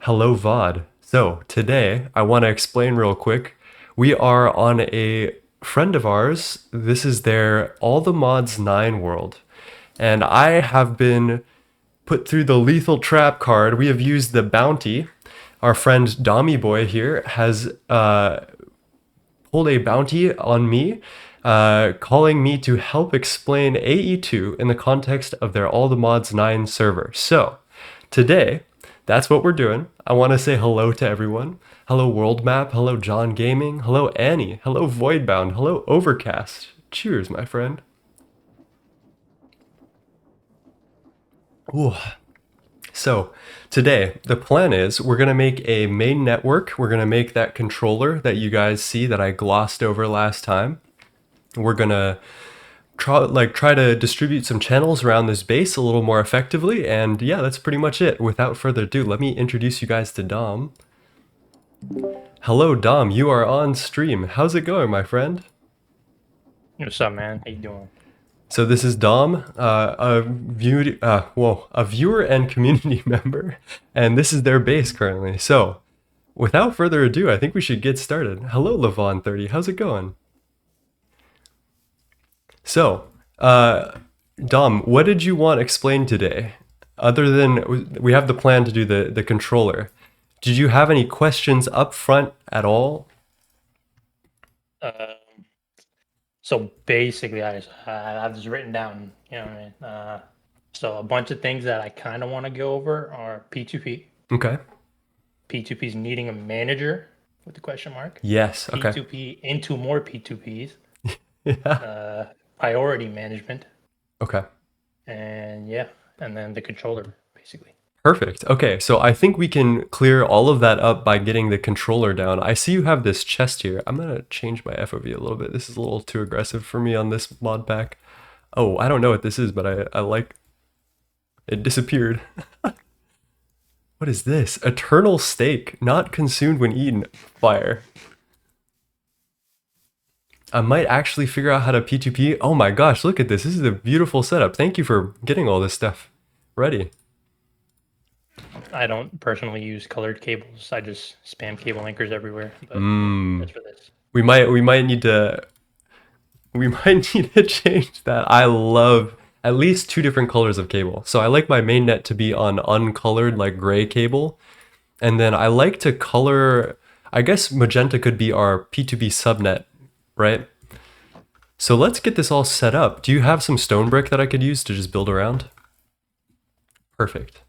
Hello, VOD. So today I want to explain real quick. We are on a friend of ours. This is their All the Mods 9 world. And I have been put through the lethal trap card. We have used the bounty. Our friend Dommy Boy here has pulled a bounty on me, calling me to help explain AE2 in the context of their All the Mods 9 server. So today, that's what we're doing. I want to say hello to everyone. Hello World Map, hello John Gaming, hello Annie, hello Voidbound, hello Overcast. Cheers, my friend. Ooh. So today, the plan is we're going to make a main network. We're going to make that controller that you guys see that I glossed over last time. We're going to try to distribute some channels around this base a little more effectively. And yeah, that's pretty much it. Without further ado, let me introduce you guys to Dom. Hello, Dom. You are on stream. How's it going, my friend? What's up, man? How you doing? So this is Dom, a viewer and community member, and this is their base currently. So, without further ado, I think we should get started. Hello, Levon30. How's it going? So, Dom, what did you want explained today? Other than we have the plan to do the controller. Did you have any questions up front at all? So basically, I have this written down. You know what I mean? So a bunch of things that I kind of want to go over are P2P. Okay. P2P's needing a manager with the question mark. Yes. Okay. P2P into more P2Ps. Yeah. Priority management. Okay. And yeah, and then the controller, basically. Perfect. Okay, so I think we can clear all of that up by getting the controller down. I see you have this chest here. I'm gonna change my FOV a little bit. This is a little too aggressive for me on this mod pack. Oh, I don't know what this is, but I like... It disappeared. What is this? Eternal steak, not consumed when eaten. Fire. I might actually figure out how to P2P. Oh my gosh, look at this. This is a beautiful setup. Thank you for getting all this stuff ready. I don't personally use colored cables. I just spam cable anchors everywhere. But that's for this. We might need to change that. I love at least two different colors of cable. So I like my main net to be on uncolored, like gray cable. And then I like to color, I guess magenta could be our P2P subnet, right? So let's get this all set up. Do you have some stone brick that I could use to just build around? Perfect.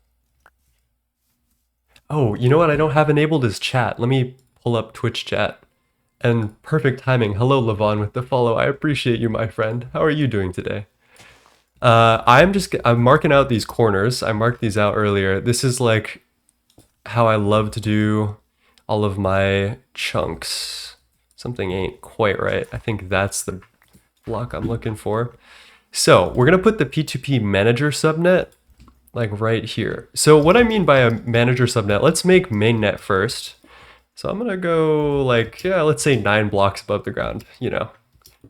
Oh, you know what I don't have enabled is chat. Let me pull up Twitch chat. And perfect timing. Hello, Levon, with the follow. I appreciate you, my friend. How are you doing today? I'm marking out these corners. I marked these out earlier. This is like how I love to do all of my chunks. Something ain't quite right. I think that's the block I'm looking for. So we're gonna put the P2P manager subnet like right here. So what I mean by a manager subnet, let's make mainnet first. So I'm gonna go like, yeah, let's say 9 blocks above the ground, you know,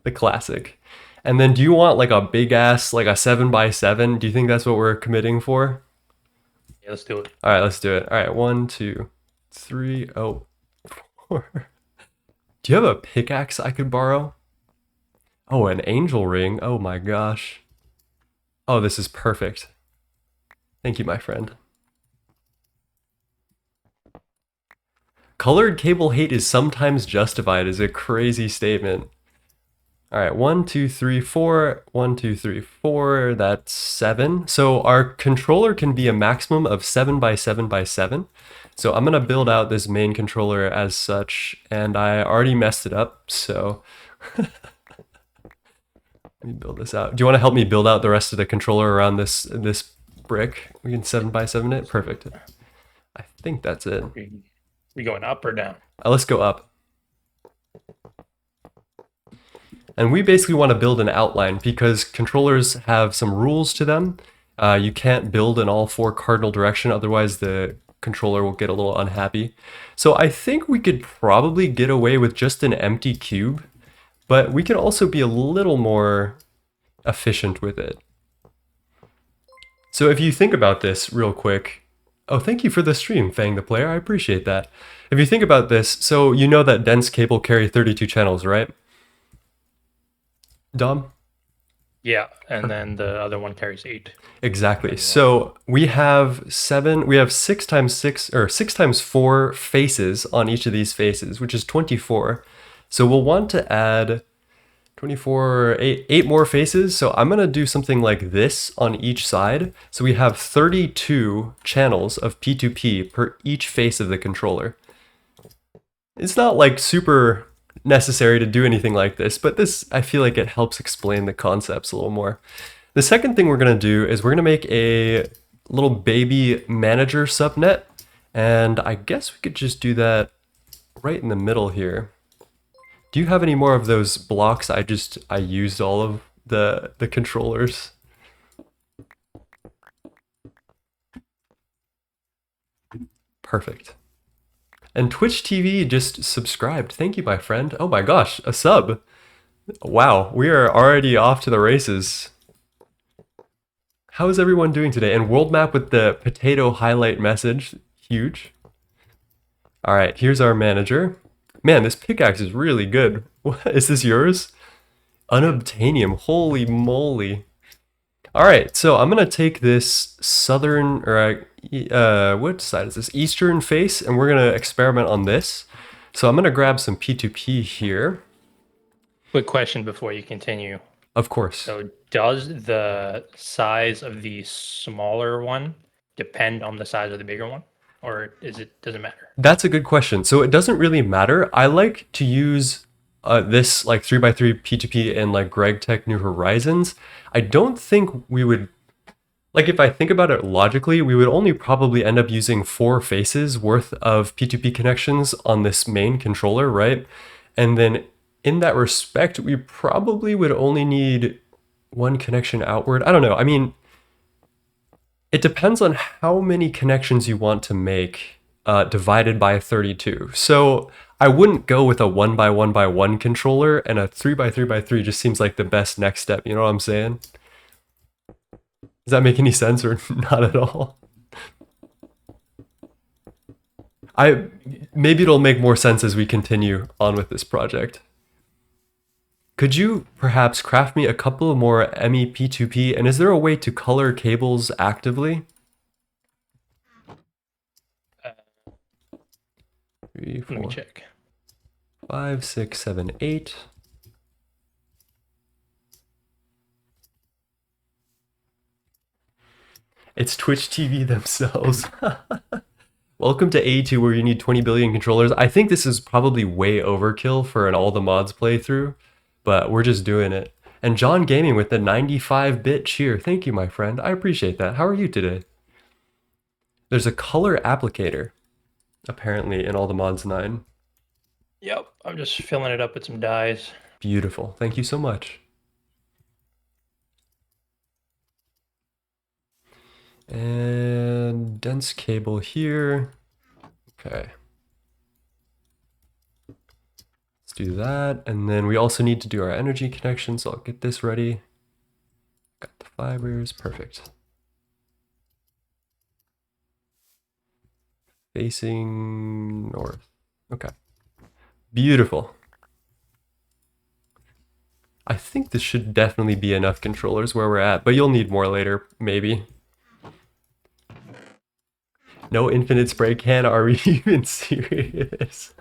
the classic. And then do you want like a big ass, like a 7x7? Do you think that's what we're committing for? Yeah, let's do it. All right, let's do it. All right, 1, 2, 3, oh, 4. Do you have a pickaxe I could borrow? Oh, an angel ring. Oh my gosh. Oh, this is perfect. Thank you, my friend. Colored cable hate is sometimes justified is a crazy statement. All right, 1, 2, 3, 4. 1, 2, 3, 4. That's 7. So our controller can be a maximum of 7x7x7. So I'm gonna build out this main controller as such, and I already messed it up. So let me build this out. Do you want to help me build out the rest of the controller around this brick? We can 7x7 it. Perfect. I think that's it. We going up or down? Let's go up. And we basically want to build an outline because controllers have some rules to them. You can't build in all 4 cardinal direction, otherwise the controller will get a little unhappy. So I think we could probably get away with just an empty cube, but we can also be a little more efficient with it. So if you think about this real quick, Oh, thank you for the stream, Fang the Player. I appreciate that. If you think about this, so you know that dense cable carry 32 channels, right? Dom? Yeah, and then the other one carries 8. Exactly. Depending on. So we have 6 times 6 or 6 times 4 faces on each of these faces, which is 24. So we'll want to add 24, eight more faces. So I'm going to do something like this on each side. So we have 32 channels of P2P per each face of the controller. It's not like super necessary to do anything like this, but this, I feel like it helps explain the concepts a little more. The second thing we're going to do is we're going to make a little baby manager subnet. And I guess we could just do that right in the middle here. Do you have any more of those blocks? I used all of the controllers. Perfect. And Twitch TV just subscribed. Thank you, my friend. Oh my gosh, a sub. Wow, we are already off to the races. How is everyone doing today? And world map with the potato highlight message. Huge. All right, here's our manager. Man, this pickaxe is really good. What, is this yours? Unobtainium. Holy moly. All right, so I'm gonna take this southern, or what side is this? Eastern face, and we're gonna experiment on this. So I'm gonna grab some P2P here. Quick question before you continue. Of course. So does the size of the smaller one depend on the size of the bigger one? Or does it matter? That's a good question. So it doesn't really matter. I like to use this like 3x3 P2P in like Gregtech New Horizons. I don't think we would, like if I think about it logically, we would only probably end up using 4 faces worth of P2P connections on this main controller, right? And then in that respect, we probably would only need 1 connection outward. I don't know. I mean, it depends on how many connections you want to make divided by 32. So I wouldn't go with a 1x1x1 controller, and a 3x3x3 just seems like the best next step. You know what I'm saying? Does that make any sense or not at all? Maybe it'll make more sense as we continue on with this project. Could you perhaps craft me a couple more MEP2P, and is there a way to color cables actively? 3, Let me 4, check. 5, 6, 7, 8. It's Twitch TV themselves. Welcome to A2 where you need 20 billion controllers. I think this is probably way overkill for an all the mods playthrough, but we're just doing it. And John Gaming with the 95-bit cheer. Thank you, my friend. I appreciate that. How are you today? There's a color applicator, apparently, in all the mods 9. Yep, I'm just filling it up with some dyes. Beautiful. Thank you so much. And dense cable here. Okay. Let's do that. And then we also need to do our energy connection, so I'll get this ready. Got the fibers. Perfect. Facing north. Okay. Beautiful. I think this should definitely be enough controllers where we're at, but you'll need more later, maybe. No infinite spray can? Are we even serious?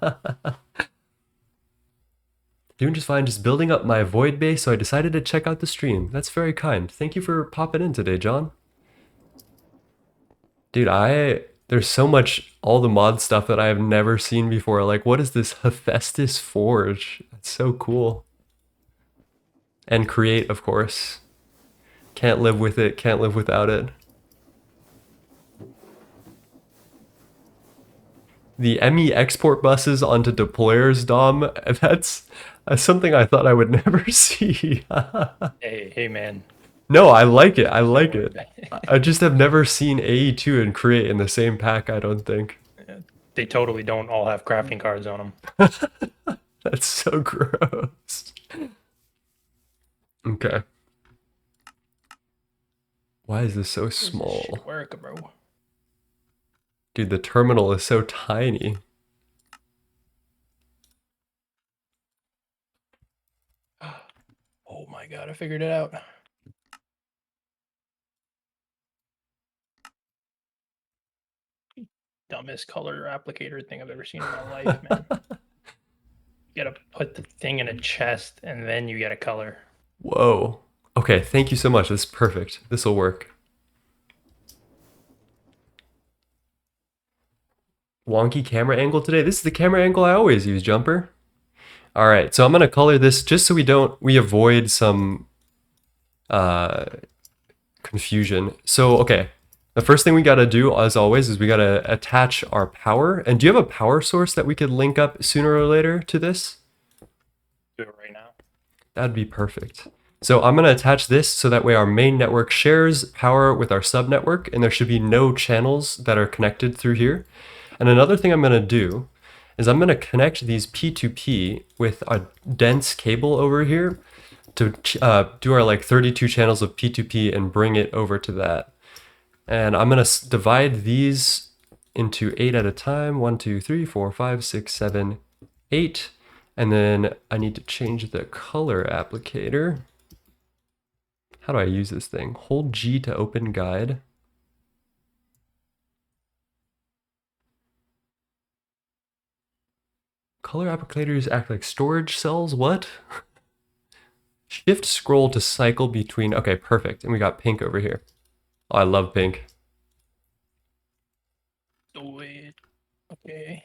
Doing just fine, just building up my void base, so I decided to check out the stream. That's very kind. Thank you for popping in today, John. Dude, there's so much all the mod stuff that I have never seen before. Like, what is this Hephaestus Forge? That's so cool. And create, of course. Can't live with it, can't live without it. The ME export buses onto deployers, Dom, that's something I thought I would never see. Hey, man. No, I like it. I like it. I just have never seen AE2 and Create in the same pack, I don't think. They totally don't all have crafting cards on them. That's so gross. Okay. Why is this so small? Shit work, bro. Dude, the terminal is so tiny. Oh my god, I figured it out. Dumbest color applicator thing I've ever seen in my life, man. You gotta put the thing in a chest and then you get a color. Whoa. Okay, thank you so much. This is perfect. This will work. Wonky camera angle today. This is the camera angle I always use, Jumper. All right, so I'm gonna color this just so we avoid some confusion. So, okay, the first thing we gotta do, as always, is we gotta attach our power. And do you have a power source that we could link up sooner or later to this? Do it right now. That'd be perfect. So I'm gonna attach this so that way our main network shares power with our subnetwork, and there should be no channels that are connected through here. And another thing I'm gonna do is I'm gonna connect these P2P with a dense cable over here to do our like 32 channels of P2P and bring it over to that. And I'm gonna divide these into 8 at a time. 1, 2, 3, 4, 5, 6, 7, 8. And then I need to change the color applicator. How do I use this thing? Hold G to open guide. Color applicators act like storage cells? What? Shift scroll to cycle between. Okay, perfect. And we got pink over here. Oh, I love pink. Do it. Okay.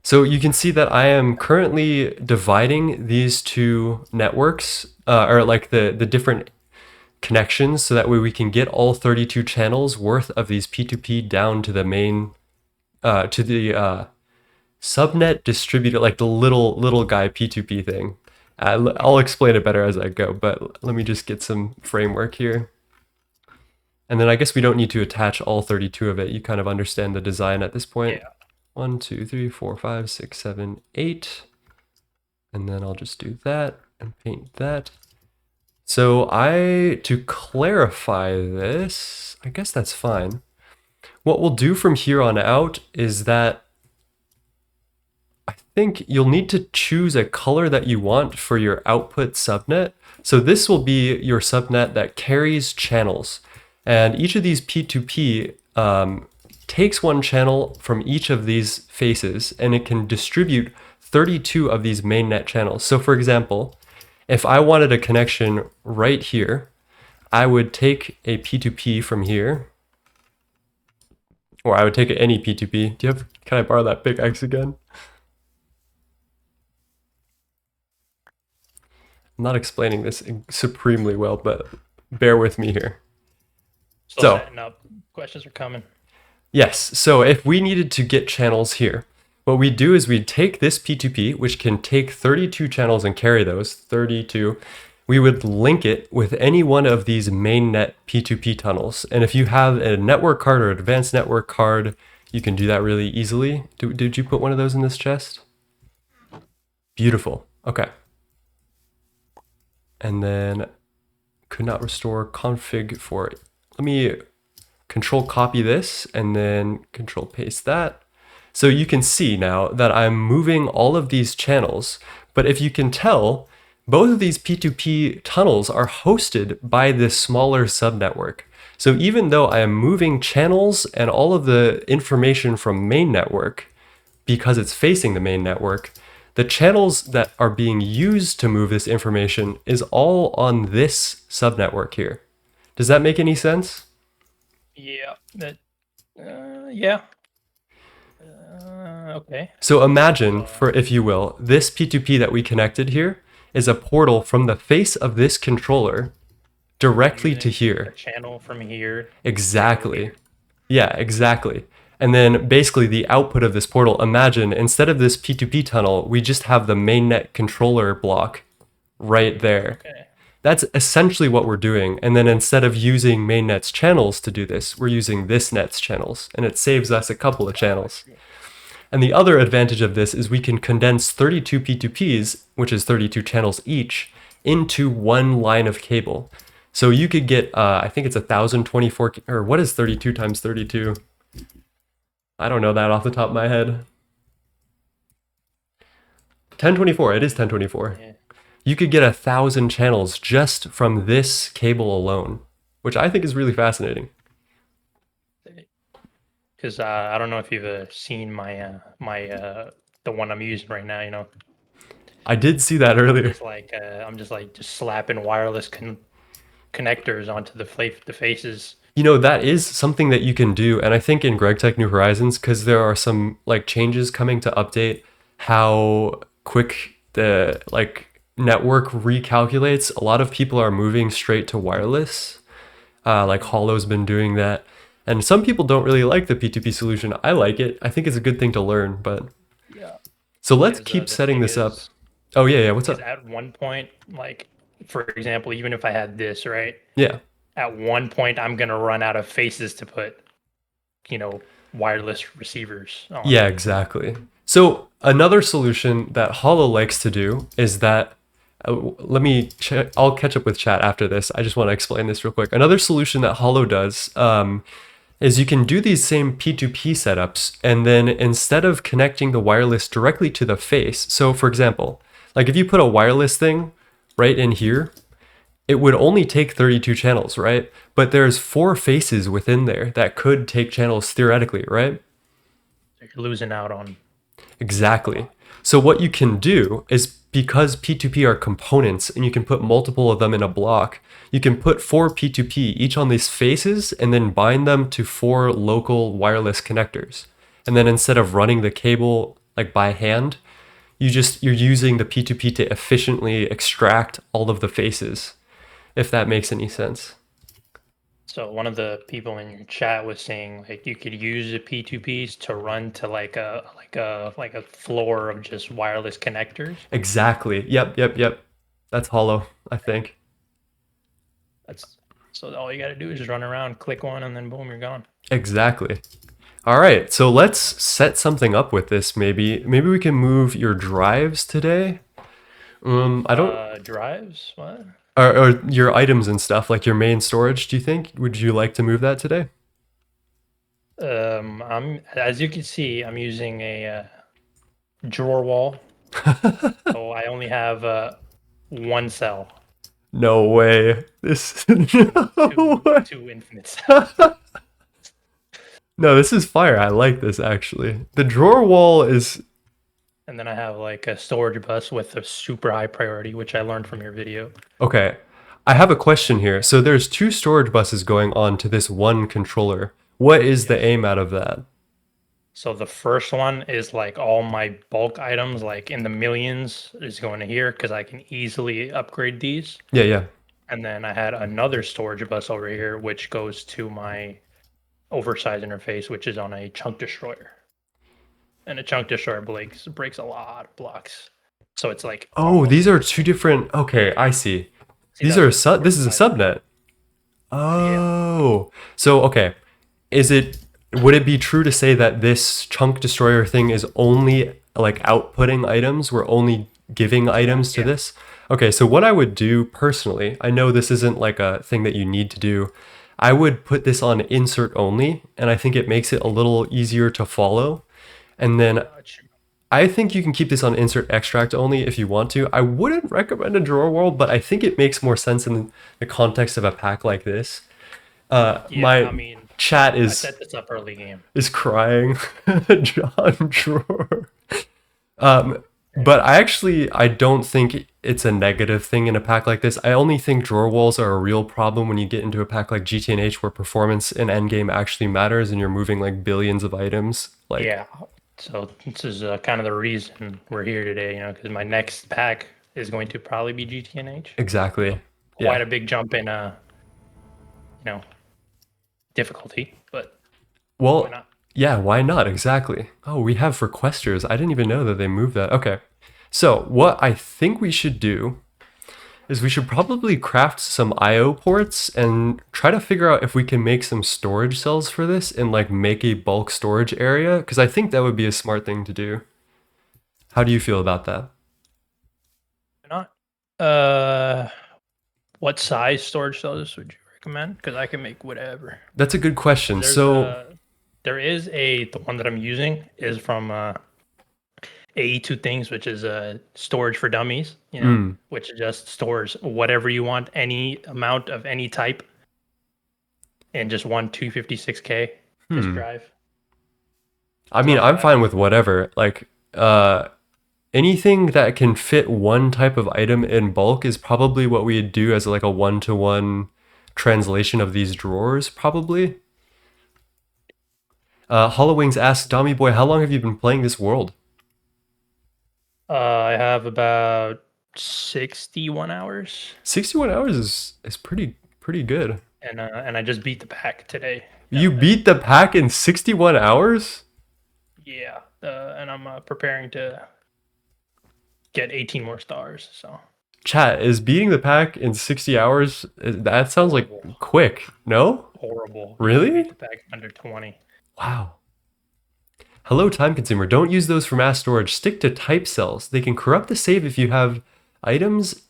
So you can see that I am currently dividing these two networks, or like the different connections, so that way we can get all 32 channels worth of these P2P down to the main, to the subnet distributor, like the little guy P2P thing. I'll explain it better as I go, but let me just get some framework here. And then I guess we don't need to attach all 32 of it. You kind of understand the design at this point. Yeah. 1, 2, 3, 4, 5, 6, 7, 8. And then I'll just do that and paint that. So to clarify this, I guess that's fine. What we'll do from here on out is that I think you'll need to choose a color that you want for your output subnet. So this will be your subnet that carries channels. And each of these P2P takes one channel from each of these faces, and it can distribute 32 of these mainnet channels. So for example, if I wanted a connection right here, I would take a P2P from here, or I would take any P2P. Can I borrow that big X again? I'm not explaining this supremely well, but bear with me here. Still setting up. Questions are coming. Yes, so if we needed to get channels here, what we do is we take this P2P, which can take 32 channels and carry those, 32, we would link it with any one of these mainnet P2P tunnels. And if you have a network card or advanced network card, you can do that really easily. Did you put one of those in this chest? Beautiful, okay. And then could not restore config for it. Let me control copy this and then control paste that. So you can see now that I'm moving all of these channels, but if you can tell, both of these P2P tunnels are hosted by this smaller subnetwork. So even though I am moving channels and all of the information from main network, because it's facing the main network, the channels that are being used to move this information is all on this subnetwork here. Does that make any sense? Yeah. Yeah. Okay. So imagine, if you will, this P2P that we connected here is a portal from the face of this controller directly to here. A channel from here. Exactly. Yeah, exactly. And then basically the output of this portal, imagine instead of this P2P tunnel, we just have the mainnet controller block right there. Okay. That's essentially what we're doing. And then instead of using mainnet's channels to do this, we're using this net's channels, and it saves us a couple of channels. And the other advantage of this is we can condense 32 P2Ps, which is 32 channels each, into one line of cable. So you could get, I think it's 1024, or what is 32 times 32? I don't know that off the top of my head. 1024. It is 1024. Yeah. You could get 1,000 channels just from this cable alone, which I think is really fascinating. Because I don't know if you've seen my the one I'm using right now. I did see that I'm earlier. just like just slapping wireless connectors onto the faces. You know, that is something that you can do. And I think in Gregtech New Horizons, because there are some like changes coming to update how quick the like network recalculates, a lot of people are moving straight to wireless. Like Hollow's been doing that. And some people don't really like the P2P solution. I like it. I think it's a good thing to learn. But Yeah. so let's Because keep the setting thing this up. is, Oh, yeah, yeah. What's is up? at one point, like for example, even if I had this right, Yeah. at one point I'm gonna run out of faces to put, you know, wireless receivers on. Yeah, exactly. So another solution that Hollow likes to do is that I'll catch up with chat after this. I just want to explain this real quick. Another solution that Hollow does is you can do these same P2P setups, and then instead of connecting the wireless directly to the face, so for example, like if you put a wireless thing right in here, it would only take 32 channels, right? But there's 4 faces within there that could take channels theoretically, right? So you're losing out on a Exactly. lot. So what you can do is because P2P are components and you can put multiple of them in a block, you can put 4 P2P each on these faces and then bind them to 4 local wireless connectors. And then instead of running the cable like by hand, you're using the P2P to efficiently extract all of the faces, if that makes any sense. So one of the people in your chat was saying like you could use the P2Ps to run to like a floor of just wireless connectors. Exactly. Yep, yep, yep. That's hollow, I think. That's so all you got to do is just run around, click one, and then boom, you're gone. Exactly. All right, so let's set something up with this. Maybe we can move your drives today. I don't, Drives? What? or your items and stuff, like your main storage. Do you think? Would you like to move that today? I'm as you can see, I'm using a drawer wall, so I only have one cell No way. This and no way. two infinite cells. No, this is fire. I like this actually. The drawer wall is And then I have like a storage bus with a super high priority, which I learned from your video. okay. I have a question here. So there's 2 storage buses going on to this one controller. What is the Yes. aim out of that? So the first one is like all my bulk items, like in the millions, is going to here because I can easily upgrade these. Yeah, yeah. And then I had another storage bus over here, which goes to my oversized interface, which is on a chunk destroyer. And a chunk destroyer breaks a lot of blocks. So it's like Oh, these almost are 2 different. Okay, I see. see that This is a oversized. subnet. Yeah. Oh. So, okay. Is it would it be true to say that this chunk destroyer thing is only like outputting items? We're only giving Yeah. items to Yeah. this? Okay, so what I would do personally, I know this isn't like a thing that you need to do. I would put this on insert only, and I think it makes it a little easier to follow. And then Gotcha. I think you can keep this on insert extract only if you want to. I wouldn't recommend a drawer world, but I think it makes more sense in the context of a pack like this. Yeah. I My mean, chat I set this up early game. is crying. John drawer. Um, but I don't think it's a negative thing in a pack like this. I only think drawer walls are a real problem when you get into a pack like GTNH where performance in endgame actually matters and you're moving like billions of items. Like Yeah. So this is kind of the reason we're here today, because my next pack is going to probably be GTNH. exactly. So quite Yeah. a big jump in, you know, difficulty, but why Well, not? yeah, why not? Exactly. Oh, we have requesters. I didn't even know that they moved that. Okay. So, what I think we should do is we should probably craft some IO ports and try to figure out if we can make some storage cells for this and like make a bulk storage area because I think that would be a smart thing to do. How do you feel about that? Why not? What size storage cells would you recommend? Because I can make whatever. That's a good question. There's So, There is the one that I'm using is from AE2 Things, which is storage for dummies, which just stores whatever you want, any amount of any type, in just one 256K disk drive. I mean, I'm fine with whatever. Like, anything that can fit one type of item in bulk is probably what we'd do as like a one-to-one translation of these drawers, probably. Hollowwings asks, Dommy Boy, how long have you been playing this world? I have about 61 hours. 61 hours is pretty good. And I just beat the pack today. You beat the pack in 61 hours? Yeah, and I'm preparing to get 18 more stars. So, chat, is beating the pack in 60 hours? That sounds like quick. No? Horrible. Really? Beat the pack under 20. Wow. Hello, time consumer. Don't use those for mass storage. Stick to type cells. They can corrupt the save if you have items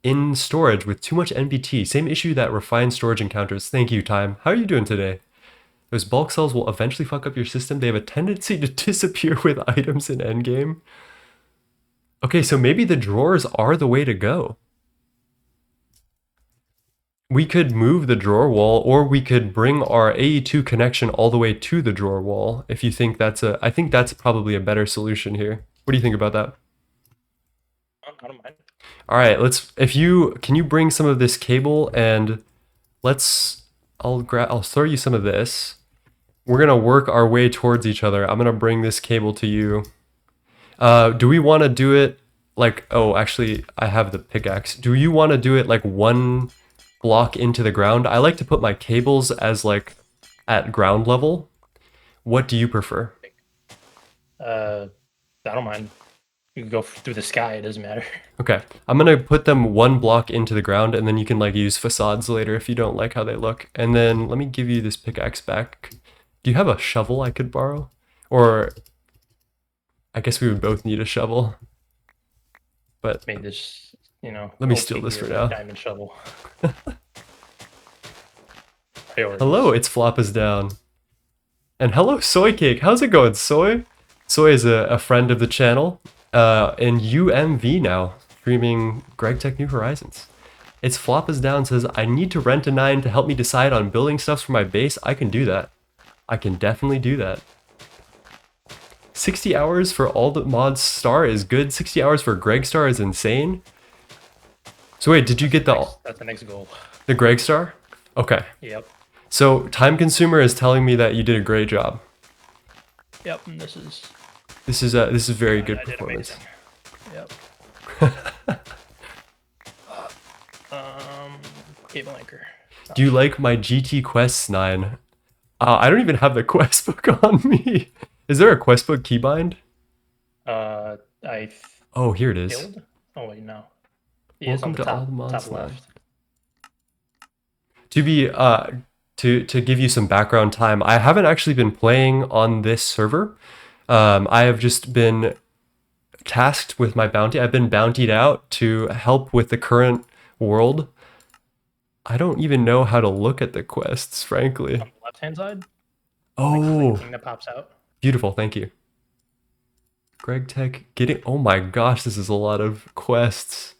in storage with too much NBT. Same issue that refined storage encounters. Thank you, time. How are you doing today? Those bulk cells will eventually fuck up your system. They have a tendency to disappear with items in endgame. Okay, so maybe the drawers are the way to go. We could move the drawer wall, or we could bring our AE2 connection all the way to the drawer wall. If you think I think that's probably a better solution here. What do you think about that? I don't mind. All right, can you bring some of this cable and I'll throw you some of this. We're gonna work our way towards each other. I'm gonna bring this cable to you. Do we want to do it like, oh, actually, I have the pickaxe. Do you want to do it like one block into the ground? I like to put my cables as like at ground level. What do you prefer? I don't mind. You can go through the sky. It doesn't matter. Okay, I'm gonna put them one block into the ground, and then you can like use facades later if you don't like how they look. And then let me give you this pickaxe back. Do you have a shovel I could borrow? Or I guess we would both need a shovel. But made this, let me steal this for now. Diamond shovel. Hello, it's Flop is down. And hello, Soy Cake. How's it going, Soy? Soy is a friend of the channel. In UMV now, streaming Gregtech New Horizons. It's Flop is down, says, I need to rent a 9 to help me decide on building stuff for my base. I can do that. I can definitely do that. 60 hours for all the mods star is good. 60 hours for Greg star is insane. So wait, did you get that's the next goal. The Greg star? Okay. Yep. So time consumer is telling me that you did a great job. Yep, and this is very good performance. Yep. Cable anchor. Do you like my GT Quests 9? I don't even have the quest book on me. Is there a quest book keybind? Oh, here it is. Build? Oh wait, no. Welcome to all the mods top left. To give you some background time, I haven't actually been playing on this server. I have just been tasked with my bounty. I've been bountied out to help with the current world. I don't even know how to look at the quests, frankly. On the left-hand side? Oh. The thing that pops out. Beautiful, thank you. Gregtech getting... Oh my gosh, this is a lot of quests.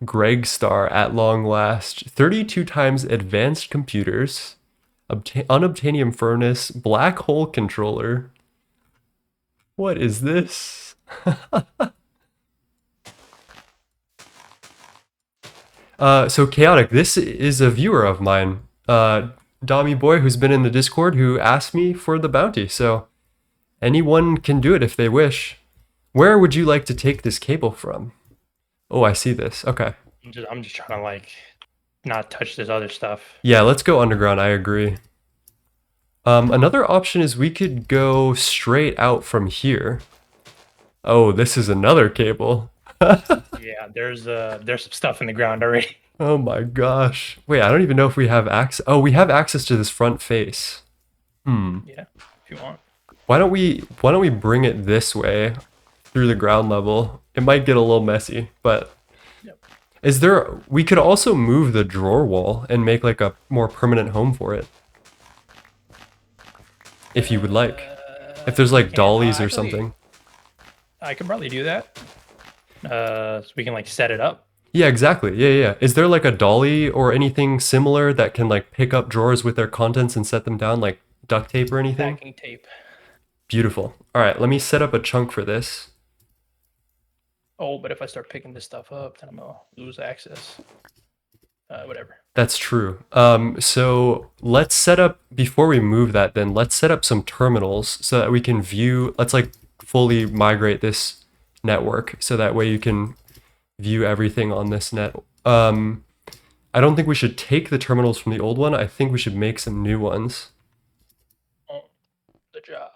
Greg Star at long last. 32 times advanced computers. Unobtainium furnace. Black hole controller. What is this? So Chaotic, this is a viewer of mine, Dommy Boy, who's been in the Discord, who asked me for the bounty. So anyone can do it if they wish. Where would you like to take this cable from? Oh, I see this. Okay. I'm just trying to like not touch this other stuff. Yeah, let's go underground. I agree. Another option is we could go straight out from here. Oh, this is another cable. Yeah, there's some stuff in the ground already. Oh my gosh. Wait, I don't even know if we have access. Oh, we have access to this front face. Yeah, if you want. Why don't we bring it this way through the ground level? It might get a little messy, but yep. Is there, we could also move the drawer wall and make like a more permanent home for it, if you would like. If there's We like can dollies or actually. something. I can probably do that. So we can like set it up. Yeah, exactly. Yeah, yeah. Is there like a dolly or anything similar that can like pick up drawers with their contents and set them down, like duct tape or anything? Packing tape. Beautiful. All right, let me set up a chunk for this. Oh, but if I start picking this stuff up, then I'm gonna lose access. Whatever. That's true. So let's set up, before we move that, then let's set up some terminals so that we can view, let's like fully migrate this network so that way you can view everything on this net. I don't think we should take the terminals from the old one. I think we should make some new ones. Oh, the job.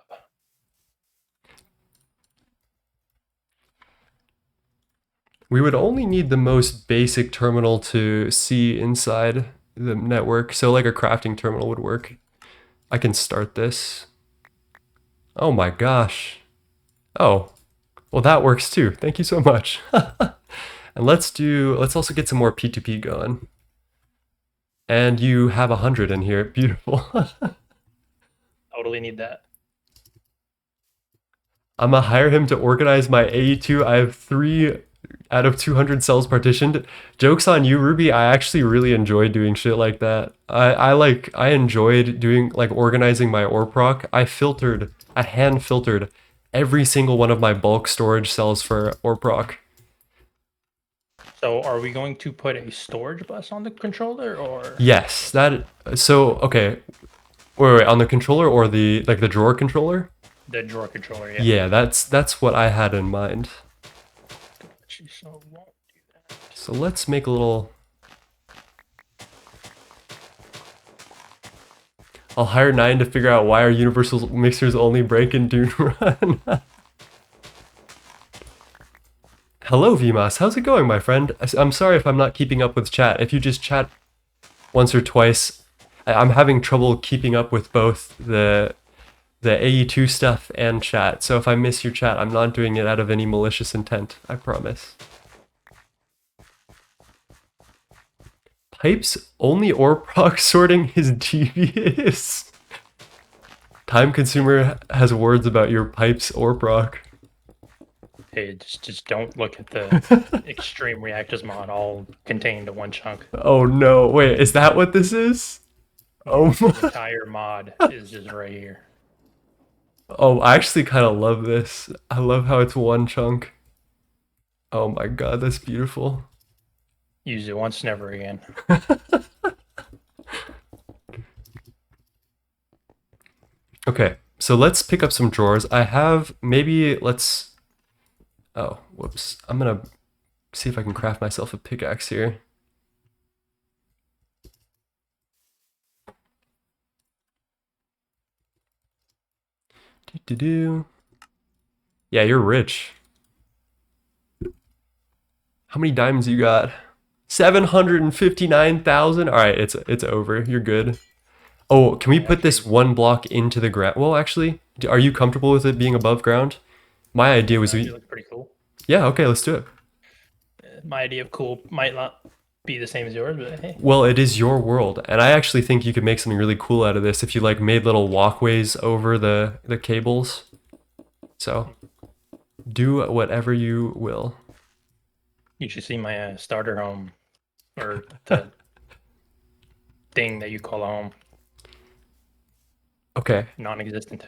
We would only need the most basic terminal to see inside the network. So like a crafting terminal would work. I can start this. Oh my gosh. Oh, well that works too. Thank you so much. And let's also get some more P2P going. And you have 100 in here. Beautiful. Totally need that. I'm gonna hire him to organize my AE2. I have 3 out of 200 cells partitioned. Joke's on you, Ruby. I actually really enjoy doing shit like that. I enjoyed doing like organizing my ore proc. I hand filtered every single one of my bulk storage cells for ore proc. So are we going to put a storage bus on the controller or? Yes, that. So okay, wait, on the controller or the like the drawer controller? The drawer controller, yeah. Yeah, that's what I had in mind. So won't do that. So let's make a little. I'll hire 9 to figure out why our universal mixers only break in Dune Run. Hello, Vimas. How's it going, my friend? I'm sorry if I'm not keeping up with chat. If you just chat once or twice, I'm having trouble keeping up with both the AE2 stuff and chat. So if I miss your chat, I'm not doing it out of any malicious intent. I promise. Pipes only ore proc sorting is devious. Time Consumer has words about your pipes ore proc. Hey, just don't look at the extreme reactors mod all contained to one chunk. Oh no, wait, is that what this is? Oh The my. entire mod is just right here. Oh, I actually kind of love this. I love how it's one chunk. Oh my god, that's beautiful. Use it once, never again. Okay, so let's pick up some drawers. I have, maybe let's, oh, whoops. I'm gonna see if I can craft myself a pickaxe here. Do. Yeah, you're rich. How many diamonds you got? 759,000. All right, it's over. You're good. Oh, can we put this one block into the ground? Well, actually, are you comfortable with it being above ground? My idea was It looks pretty cool. yeah, okay, let's do it. My idea of cool might not be the same as yours, but hey. Well, it is your world, and I actually think you could make something really cool out of this if you like made little walkways over the cables. So, do whatever you will. You should see my starter home, or the thing that you call a home. Okay. Non-existent.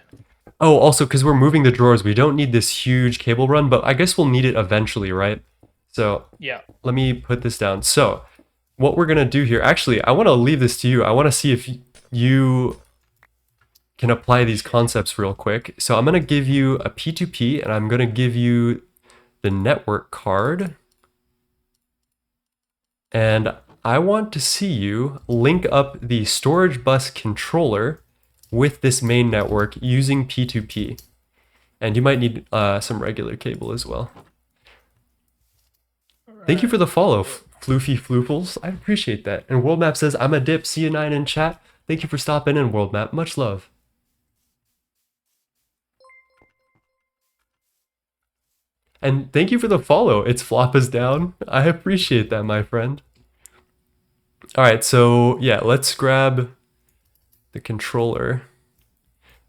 Oh, also, because we're moving the drawers, we don't need this huge cable run, but I guess we'll need it eventually, right? So, Yeah. let me put this down. So, what we're going to do here, actually, I want to leave this to you. I want to see if you can apply these concepts real quick. So, I'm going to give you a P2P, and I'm going to give you the network card. And I want to see you link up the storage bus controller with this main network using P2P. And you might need some regular cable as well. Thank you for the follow, Floofy Floofles. I appreciate that. And WorldMap says, I'm a dip. See you 9 in chat. Thank you for stopping in, WorldMap. Much love. And thank you for the follow. It's flop is down. I appreciate that, my friend. All right, so yeah, let's grab the controller.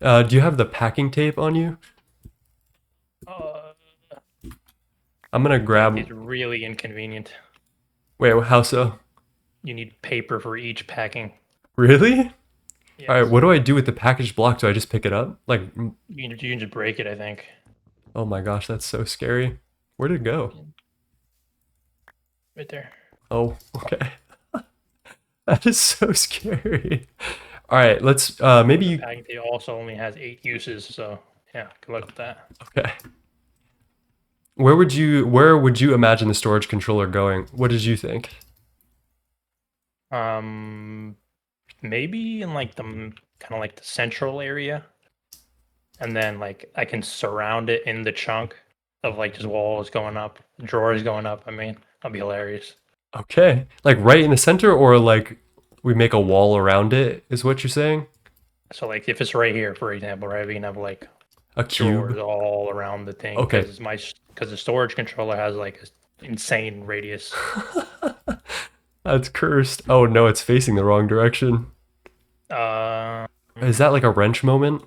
Do you have the packing tape on you? Uh, I'm gonna it's grab. really inconvenient. Wait, how so? You need paper for each packing. Really? All right, Yes. what do I do with the packaged block? Do I just pick it up? Like, You can just break it, I think. oh my gosh, that's so scary. Where did it go? Right there. Oh, okay. That is so scary. All right, let's maybe The you. packing tape also only has 8 uses, so yeah, good luck with that. Okay. Where would you imagine the storage controller going? What did you think? Um, maybe in like the kind of like the central area, and then like I can surround it in the chunk of like just walls going up, drawers going up. I mean, that'd be hilarious. Okay. Like right in the center or like we make a wall around it is what you're saying? So like if it's right here, for example, right, we can have like A drawers cube. all around the thing Okay. because the storage controller has like an insane radius. That's cursed. Oh no, it's facing the wrong direction. Uh, Is that like a wrench moment?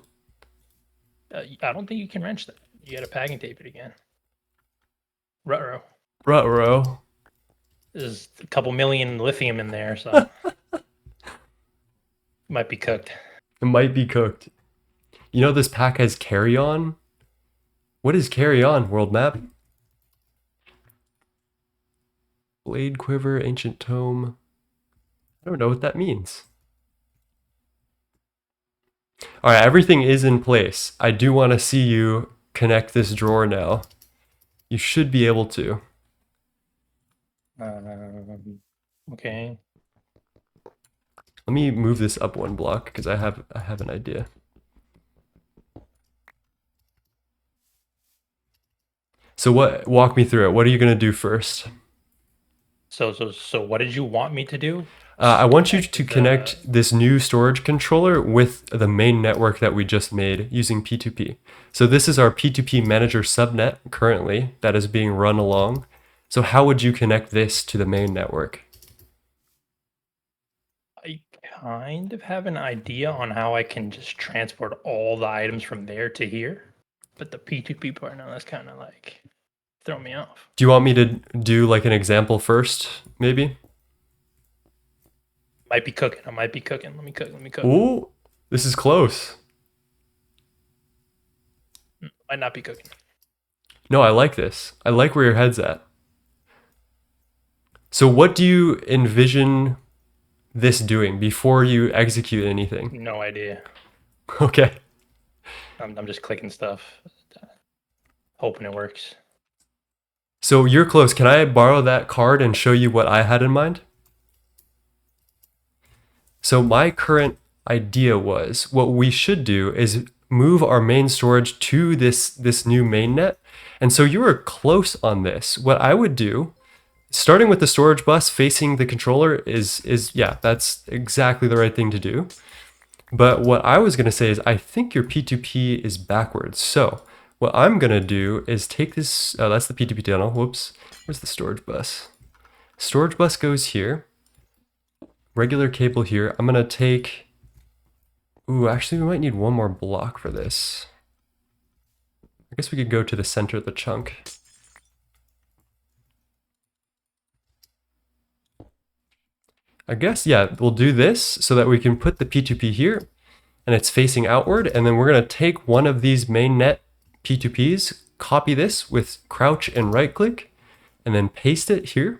I don't think you can wrench that. You got to packing tape it again. Ruh-roh. Ruh-roh. There's a couple million lithium in there, so might be cooked. It might be cooked. You know this pack has carry on? What is carry on, world map? Blade quiver, ancient tome. I don't know what that means. All right, everything is in place. I do want to see you connect this drawer now. You should be able to. Okay. Let me move this up one block because I have an idea. So walk me through it. What are you going to do first? So what did you want me to do? I want you Connect to the connect this new storage controller with the main network that we just made using P2P. So this is our P2P manager subnet currently that is being run along. So how would you connect this to the main network? I kind of have an idea on how I can just transport all the items from there to here, but the P2P part now that's kind of like throw me off. Do you want me to do like an example first, maybe? Might be cooking. I might be cooking. Let me cook. Let me cook. Ooh, this is close. Might not be cooking. No, I like this. I like where your head's at. So what do you envision this doing before you execute anything? No idea. Okay. I'm just clicking stuff, hoping it works. So you're close. Can I borrow that card and show you what I had in mind? So my current idea was what we should do is move our main storage to this new mainnet. And so you were close on this. What I would do, starting with the storage bus facing the controller is yeah, that's exactly the right thing to do. But what I was going to say is I think your P2P is backwards. So what I'm going to do is take this, that's the P2P tunnel, whoops. Where's the storage bus? Storage bus goes here. Regular cable here. I'm going to take, ooh, actually we might need one more block for this. I guess we could go to the center of the chunk. I guess, yeah, we'll do this so that we can put the P2P here and it's facing outward. And then we're going to take one of these mainnet P2Ps, copy this with crouch and right click, and then paste it here.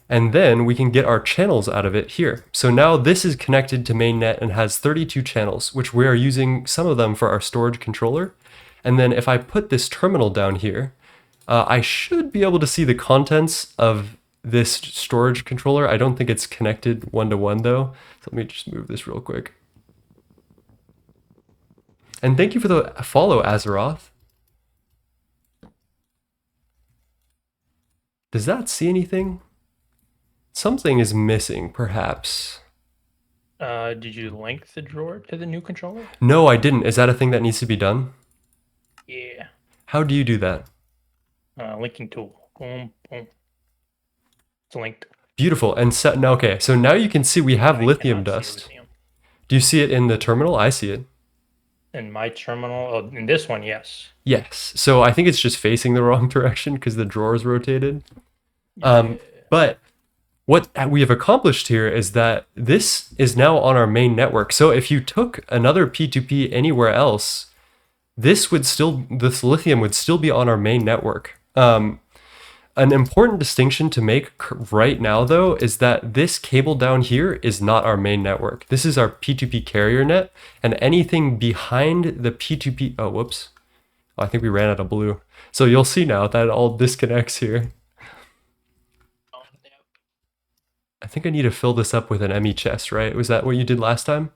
And then we can get our channels out of it here. So now this is connected to mainnet and has 32 channels, which we are using some of them for our storage controller. And then if I put this terminal down here, I should be able to see the contents of this storage controller. I don't think it's connected one-to-one though. So let me just move this real quick. And thank you for the follow, Azeroth. Does that see anything? Something is missing, perhaps. Did you link the drawer to the new controller? No, I didn't. Is that a thing that needs to be done? Yeah. How do you do that? Linking tool. Boom, boom. It's linked. Beautiful. And so now, okay, so now you can see we have I lithium cannot see dust. lithium. Do you see it in the terminal? I see it. In my terminal, oh, in this one, yes. Yes. So I think it's just facing the wrong direction because the drawer is rotated. Yeah. But what we have accomplished here is that this is now on our main network. So if you took another P2P anywhere else, this lithium would still be on our main network. An important distinction to make right now, though, is that this cable down here is not our main network. This is our P2P carrier net, and anything behind the P2P, oh, whoops. Oh, I think we ran out of blue. So you'll see now that it all disconnects here. I think I need to fill this up with an ME chest, right? Was that what you did last time?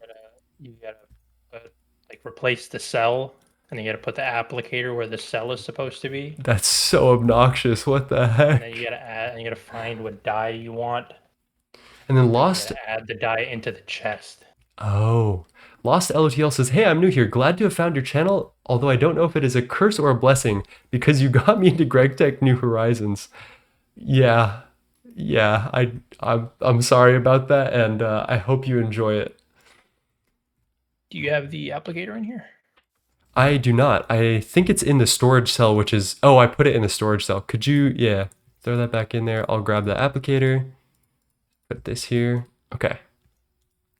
You gotta like replace the cell, and then you gotta put the applicator where the cell is supposed to be. That's so obnoxious. What the And heck? then you gotta add, and you gotta find what dye you want. And then And you Lost. gotta add the dye into the chest. Oh. Lost LOTL says, "Hey, I'm new here. Glad to have found your channel, although I don't know if it is a curse or a blessing because you got me into Gregtech New Horizons." Yeah. Yeah, I'm sorry about that, and I hope you enjoy it. Do you have the applicator in here? I do not. I think it's in the storage cell, which is, oh, I put it in the storage cell. Could you, yeah, throw that back in there? I'll grab the applicator, put this here. Okay.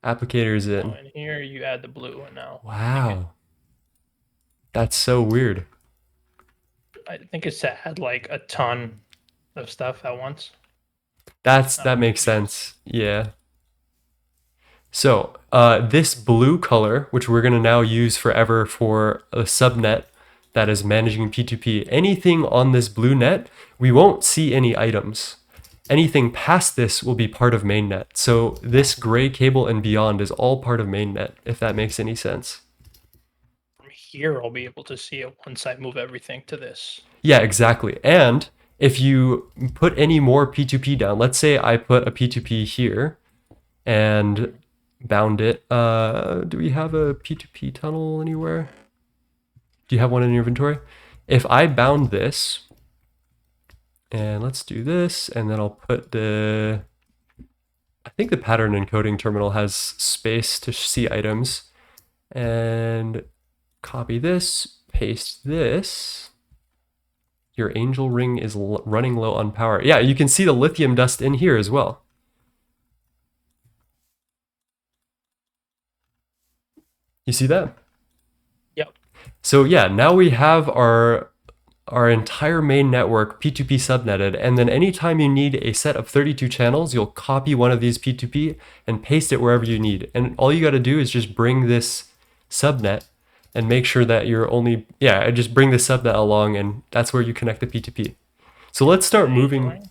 Applicator is in. Oh, in here you add the blue one now. Wow. That's so weird. I think it's to add like a ton of stuff at once. That makes sense. Yeah. So this blue color, which we're gonna now use forever for a subnet that is managing P2P, anything on this blue net, we won't see any items. Anything past this will be part of mainnet. So this gray cable and beyond is all part of mainnet, if that makes any sense. From here, I'll be able to see it once I move everything to this. Yeah, exactly. And if you put any more P2P down, let's say I put a P2P here and bound it. Do we have a P2P tunnel anywhere? Do you have one in your inventory? If I bound this, and let's do this, and then I'll put I think the pattern encoding terminal has space to see items, and copy this, paste this. Your angel ring is running low on power. Yeah, you can see the lithium dust in here as well. You see that? Yep. So yeah, now we have our entire main network P2P subnetted, and then anytime you need a set of 32 channels, you'll copy one of these P2P and paste it wherever you need. And all you got to do is just bring this subnet and make sure that you're only, yeah, just bring the subnet along, and that's where you connect the P2P. So let's start moving.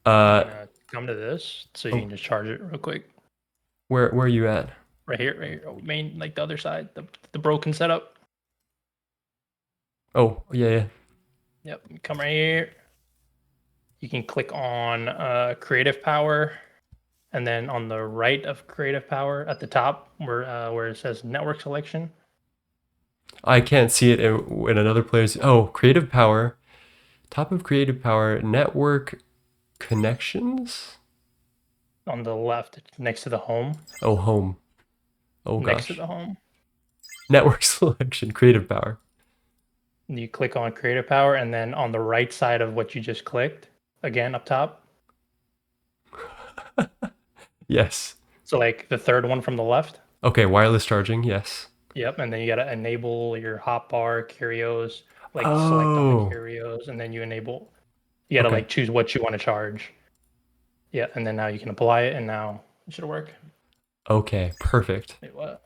Come to this, so you can just charge it real quick. Where are you at? Right here, oh, main, like the other side, the broken setup. Oh, yeah. Yep, come right here. You can click on Creative Power, and then on the right of Creative Power at the top, where it says Network Selection. I can't see it in another player's. Oh, Creative Power. Top of Creative Power, Network Connections? On the left, next to the home. Oh, Home. Oh, gosh. Next to the home. Network Selection, Creative Power. You click on Creative Power, and then on the right side of what you just clicked, again up top. Yes. So like the third one from the left. Okay, wireless charging, yes. Yep, and then you gotta enable your hotbar curios, like select on the curios, and then you enable. You gotta like choose what you want to charge. Yeah, and then now you can apply it, and now it should work. Okay, perfect. Wait, what?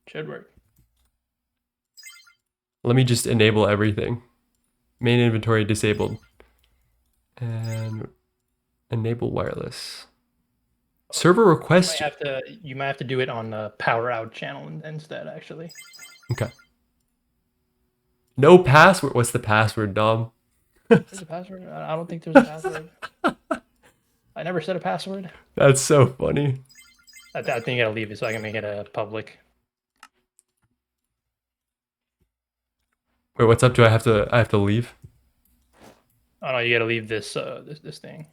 Should work. Let me just enable everything. Main inventory disabled. And enable wireless. Server request. You might have to do it on the power out channel instead, actually. Okay. No password. What's the password, Dom? There's a password? I don't think there's a password. I never set a password. That's so funny. I think you gotta leave it so I can make it a public. Wait, what's up? Do I have to leave? Oh no, you gotta leave this this thing.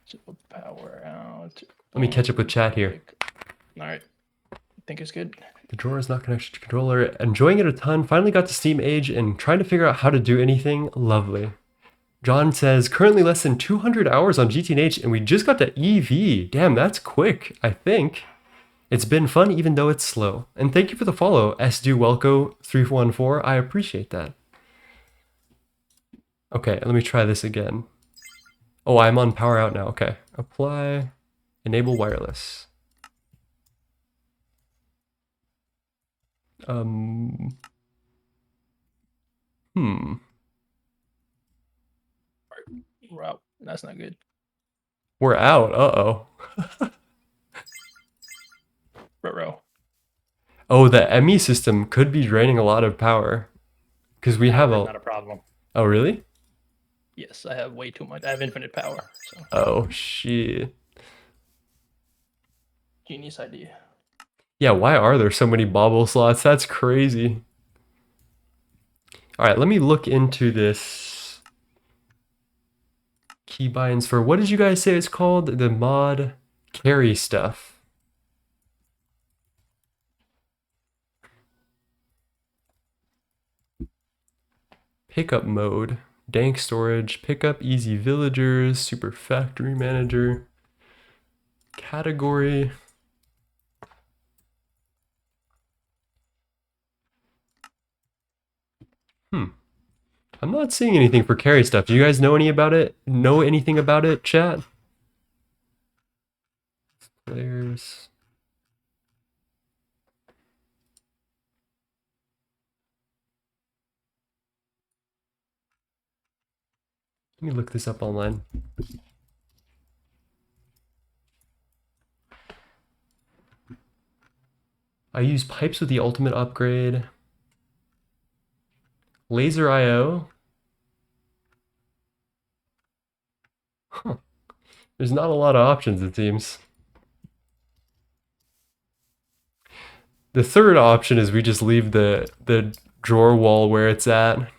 So power out. Let me catch up with chat here. All right, I think it's good. The drawer is not connected to controller. Enjoying it a ton. Finally got to Steam Age and trying to figure out how to do anything. Lovely. John says, currently less than 200 hours on GTH and we just got to EV. Damn, that's quick, I think. It's been fun even though it's slow. And thank you for the follow, SDuWelco314. I appreciate that. Okay, let me try this again. Oh, I'm on power out now. Okay. Apply, enable wireless. Route. That's not good. We're out. Uh-oh. Row. Oh, the ME system could be draining a lot of power. Because we have Not a problem. Oh, really? Yes, I have way too much. I have infinite power. So. Oh, shit. Genius idea. Yeah, why are there so many bobble slots? That's crazy. All right, let me look into this keybinds for, what did you guys say it's called? The mod carry stuff. Pickup mode, dank storage, pickup easy villagers, super factory manager, category. I'm not seeing anything for carry stuff. Do you guys know anything about it, chat? Players. Let me look this up online. I use pipes with the ultimate upgrade. Laser IO. Huh. There's not a lot of options, it seems. The third option is we just leave the drawer wall where it's at.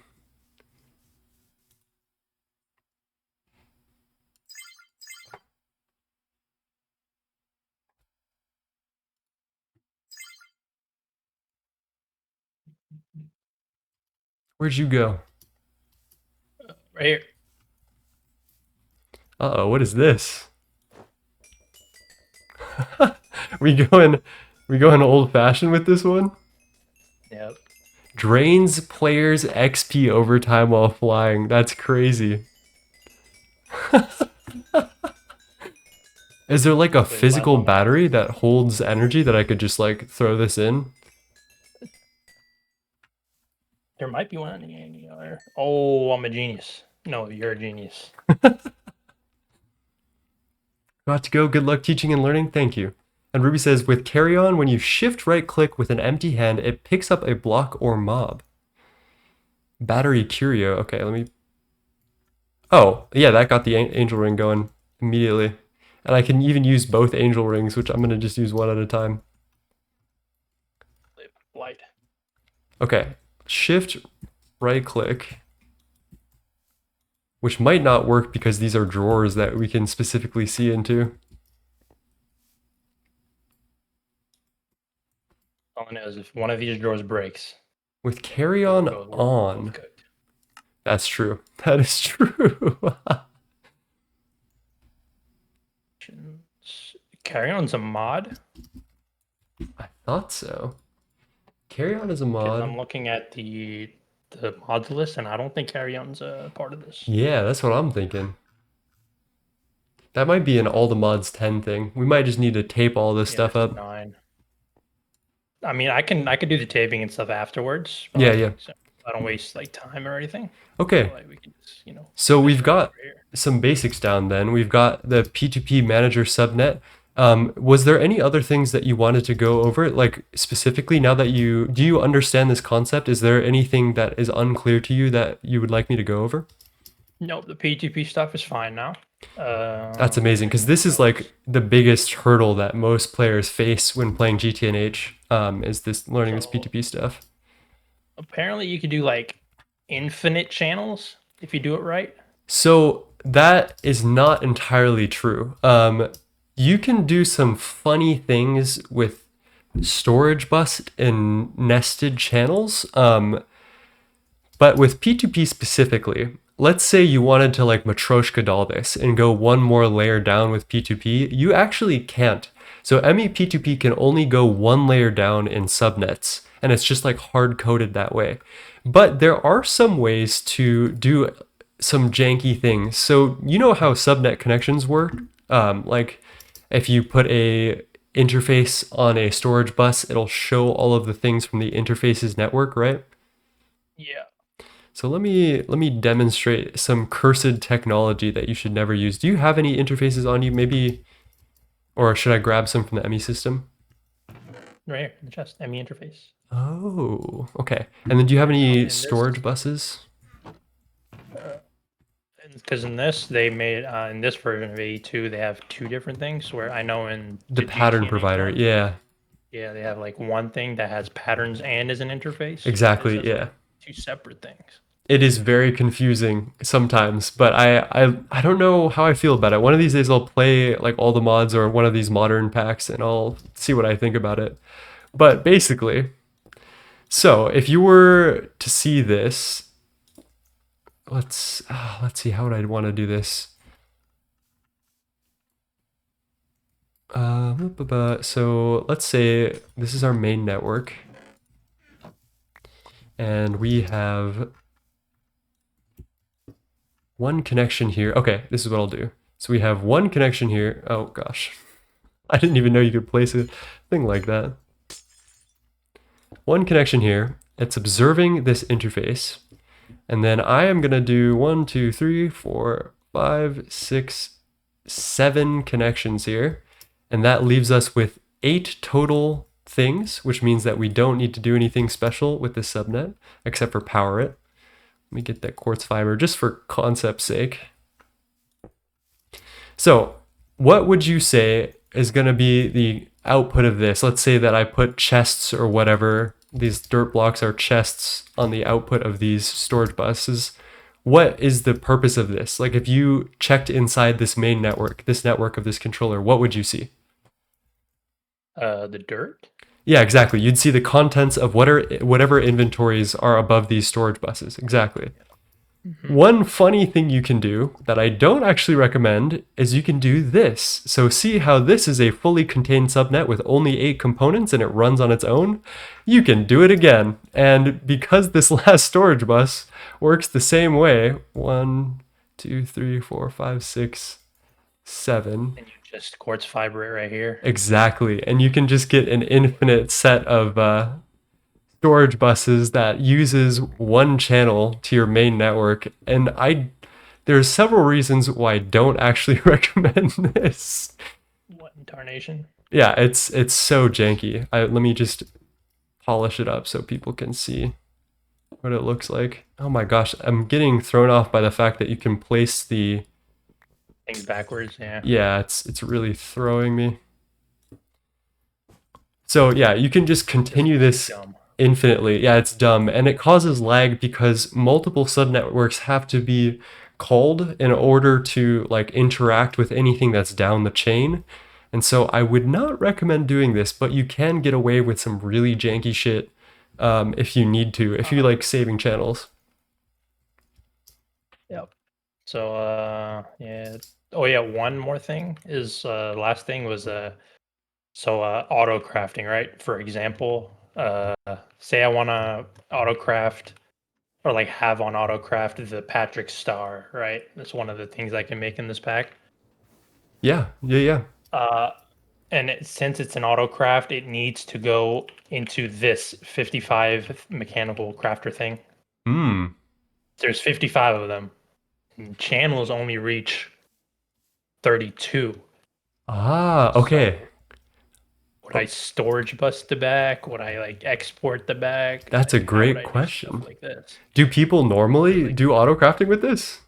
Where'd you go? Right here. Uh-oh, what is this? we going old fashioned with this one? Yep. Drains players XP over time while flying. That's crazy. Is there like a physical battery that holds energy that I could just like throw this in? There might be one on the other. Oh, I'm a genius. No, you're a genius. Got to go. Good luck teaching and learning. Thank you. And Ruby says, with carry on, when you shift right click with an empty hand, it picks up a block or mob. Battery curio. Okay, let me... Oh, yeah, that got the angel ring going immediately. And I can even use both angel rings, which I'm going to just use one at a time. Light. Okay, shift right click, which might not work because these are drawers that we can specifically see into. All I know is if one of these drawers breaks. With carry on on. That's true. That is true. Carry on's a mod? I thought so. Carry on is a mod. I'm looking at the mods list, and I don't think carry on's a part of this. Yeah, that's what I'm thinking. That might be an all the mods 10 thing. We might just need to tape all this stuff up. 9. I mean, I can do the taping and stuff afterwards. Yeah. So I don't waste like time or anything. Okay. So, like, we can just, so we've got some basics down then. We've got the P2P manager subnet. Was there any other things that you wanted to go over? Like specifically now that do you understand this concept? Is there anything that is unclear to you that you would like me to go over? No, the P2P stuff is fine now. That's amazing because this is like the biggest hurdle that most players face when playing GTNH. Is this learning this P2P stuff? Apparently, you could do like infinite channels. if you do it right. So that is not entirely true. You can do some funny things with storage bus and nested channels. But with P2P specifically, let's say you wanted to like Matryoshka doll this and go one more layer down with P2P, you actually can't. So ME-P2P can only go one layer down in subnets, and it's just like hard coded that way. But there are some ways to do some janky things. So you know how subnet connections work? Like if you put a interface on a storage bus, it'll show all of the things from the interface's network, right? Yeah. So let me demonstrate some cursed technology that you should never use. Do you have any interfaces on you, maybe, or should I grab some from the ME system? Right here in the chest, ME interface. Oh, okay. And then do you have Now any in this, storage buses? because in this they made in this version of AE2 they have two different things. Where I know in The the pattern GTNA provider. one, Yeah, yeah, they have like one thing that has patterns and is an interface. This exactly. has Yeah. like two separate things. It is very confusing sometimes, but I don't know how I feel about it. One of these days I'll play like all the mods or one of these modern packs and I'll see what I think about it. But basically, so if you were to see this, let's see, how would I want to do this? So let's say this is our main network, and we have one connection here. Okay, this is what I'll do. So we have one connection here. Oh gosh, I didn't even know you could place a thing like that. One connection here. It's observing this interface. And then I am going to do 1, 2, 3, 4, 5, 6, 7 connections here. And that leaves us with 8 total things, which means that we don't need to do anything special with this subnet except for power it. Let me get that quartz fiber just for concept's sake. So what would you say is going to be the output of this? Let's say that I put chests or whatever. These dirt blocks are chests on the output of these storage buses. What is the purpose of this? Like if you checked inside this main network, this network of this controller, what would you see? The dirt. Yeah, exactly. You'd see the contents of whatever inventories are above these storage buses. Exactly. Mm-hmm. One funny thing you can do that I don't actually recommend is you can do this. So see how this is a fully contained subnet with only 8 components and it runs on its own? You can do it again. And because this last storage bus works the same way, 1, 2, 3, 4, 5, 6, 7. And you just quartz fiber it right here. Exactly. And you can just get an infinite set of storage buses that uses one channel to your main network. And there's several reasons why I don't actually recommend this. What in tarnation? Yeah, it's so janky. Let me just polish it up so people can see what it looks like. Oh my gosh, I'm getting thrown off by the fact that you can place the Things backwards, yeah. Yeah, it's really throwing me. So yeah, you can just continue this Dumb. infinitely. Yeah, it's dumb. And it causes lag because multiple subnetworks have to be called in order to like interact with anything that's down the chain. And so I would not recommend doing this, but you can get away with some really janky shit if you need to, if you like saving channels. Yep. So yeah. Oh yeah, one more thing is last thing was auto crafting, right? For example, say I want to auto craft or like have on auto craft the Patrick Star, right? That's one of the things I can make in this pack. Yeah, yeah, yeah. Uh, since it's an auto craft, it needs to go into this 55 mechanical crafter thing. Hmm. There's 55 of them. And channels only reach 32. Ah, okay. So would I storage bus the back? Would I like export the back? That's a Like, how would great I do question. stuff like this? Do people normally do auto crafting with this?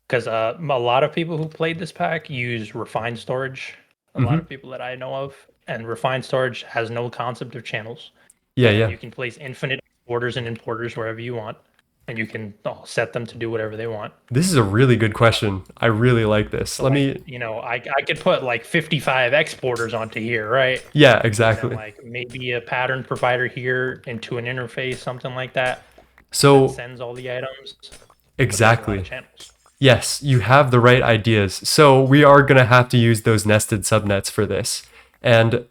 Because a lot of people who played this pack use refined storage. A lot Mm-hmm. of people that I know of, and refined storage has no concept of channels, Yeah, and yeah. you can place infinite exporters and importers wherever you want. and you can set them to do whatever they want. This is a really good question. I really like this. So Let like, me, I could put like 55 exporters onto here, right? yeah, And then exactly. like maybe a pattern provider here into an interface, something like that, that So, sends all the items. But there's a lot of exactly. channels. Yes, you have the right ideas. So we are going to have to use those nested subnets for this. And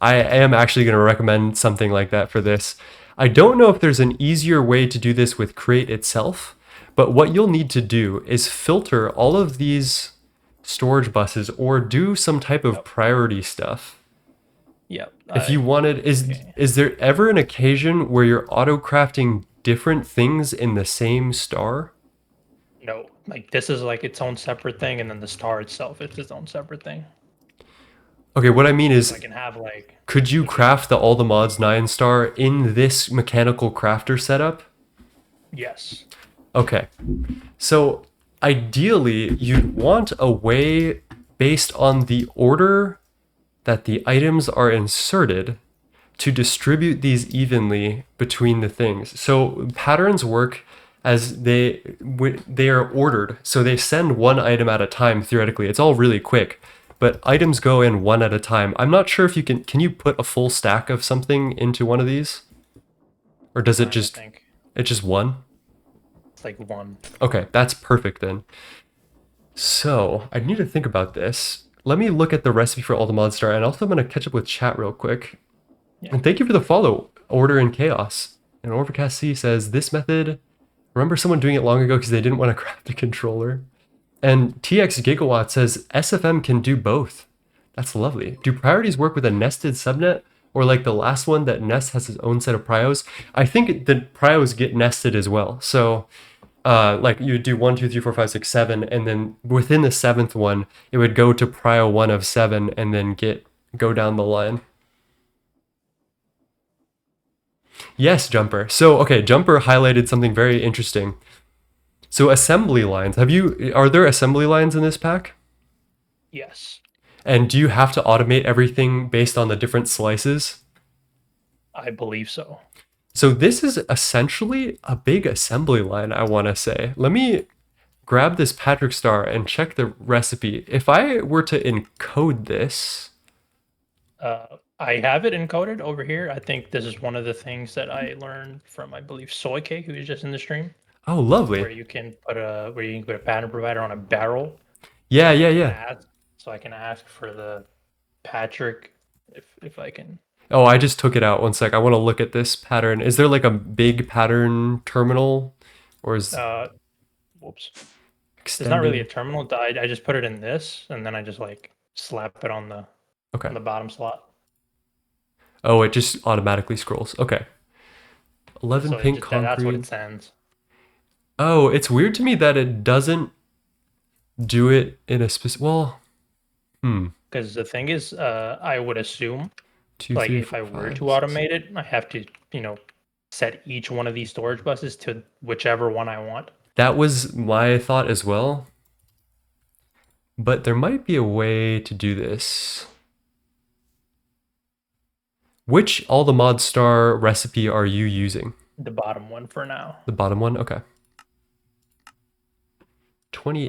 I am actually going to recommend something like that for this. I don't know if there's an easier way to do this with Create itself, but what you'll need to do is filter all of these storage buses or do some type of Yep. priority stuff. Yep. If you wanted, Okay. is there ever an occasion where you're auto crafting different things in the same star? No, like this is like its own separate thing, and then the star itself is its own separate thing. Okay, what I mean So I is, can have like, could you mhm, craft the All the Mods 9 star in this mechanical crafter setup? yes. Okay, so ideally, you'd want a way based on the order that the items are inserted to distribute these evenly between the things. So patterns work as they are ordered. So they send one item at a time theoretically. It's all really quick, but items go in one at a time. I'm not sure if you can you put a full stack of something into one of these, or does it Trying to just think. it's just one? It's like one. Okay, that's perfect then. So I need to think about this. Let me look at the recipe for all the mod star, and also I'm gonna catch up with chat real quick. Yeah. And thank you for the follow, Order in Chaos. And Overcast C says, this method, remember someone doing it long ago because they didn't want to craft a controller? And TX Gigawatt says, SFM can do both. That's lovely. Do priorities work with a nested subnet? Or like the last one that Nest has its own set of prios? I think the prios get nested as well. So like you would do 1, 2, 3, 4, 5, 6, 7, and then within the seventh one, it would go to prio 1 of 7 and then go down the line. Yes, Jumper. So, okay, Jumper highlighted something very interesting. So, assembly lines. Are there assembly lines in this pack? Yes. And do you have to automate everything based on the different slices? I believe so. So, this is essentially a big assembly line, I want to say. Let me grab this Patrick Star and check the recipe. If I were to encode this, I have it encoded over here. I think this is one of the things that I learned from, I believe, Soycake, who was just in the stream, oh, lovely. where you can put a pattern provider on a barrel. Yeah, So yeah, I can yeah. ask, so I can ask for the Patrick if I can. Oh, I just took it out. One sec. I want to look at this pattern. Is there like a big pattern terminal or is Uh, whoops. It's not really a extended? terminal. I just put it in this, and then I just like slap it on Okay. the bottom slot. Oh, it just automatically scrolls. Okay. 11 So it pink just that's what it concrete. sends. Oh, it's weird to me that it doesn't do it in a specific. Well, hmm. Because the thing is, I would assume, Two, like three, if four, I were five, to six. automate it, I have to, set each one of these storage buses to whichever one I want. That was my thought as well. But there might be a way to do this. Which all the mod star recipe are you using? The bottom one for now. The bottom one? Okay.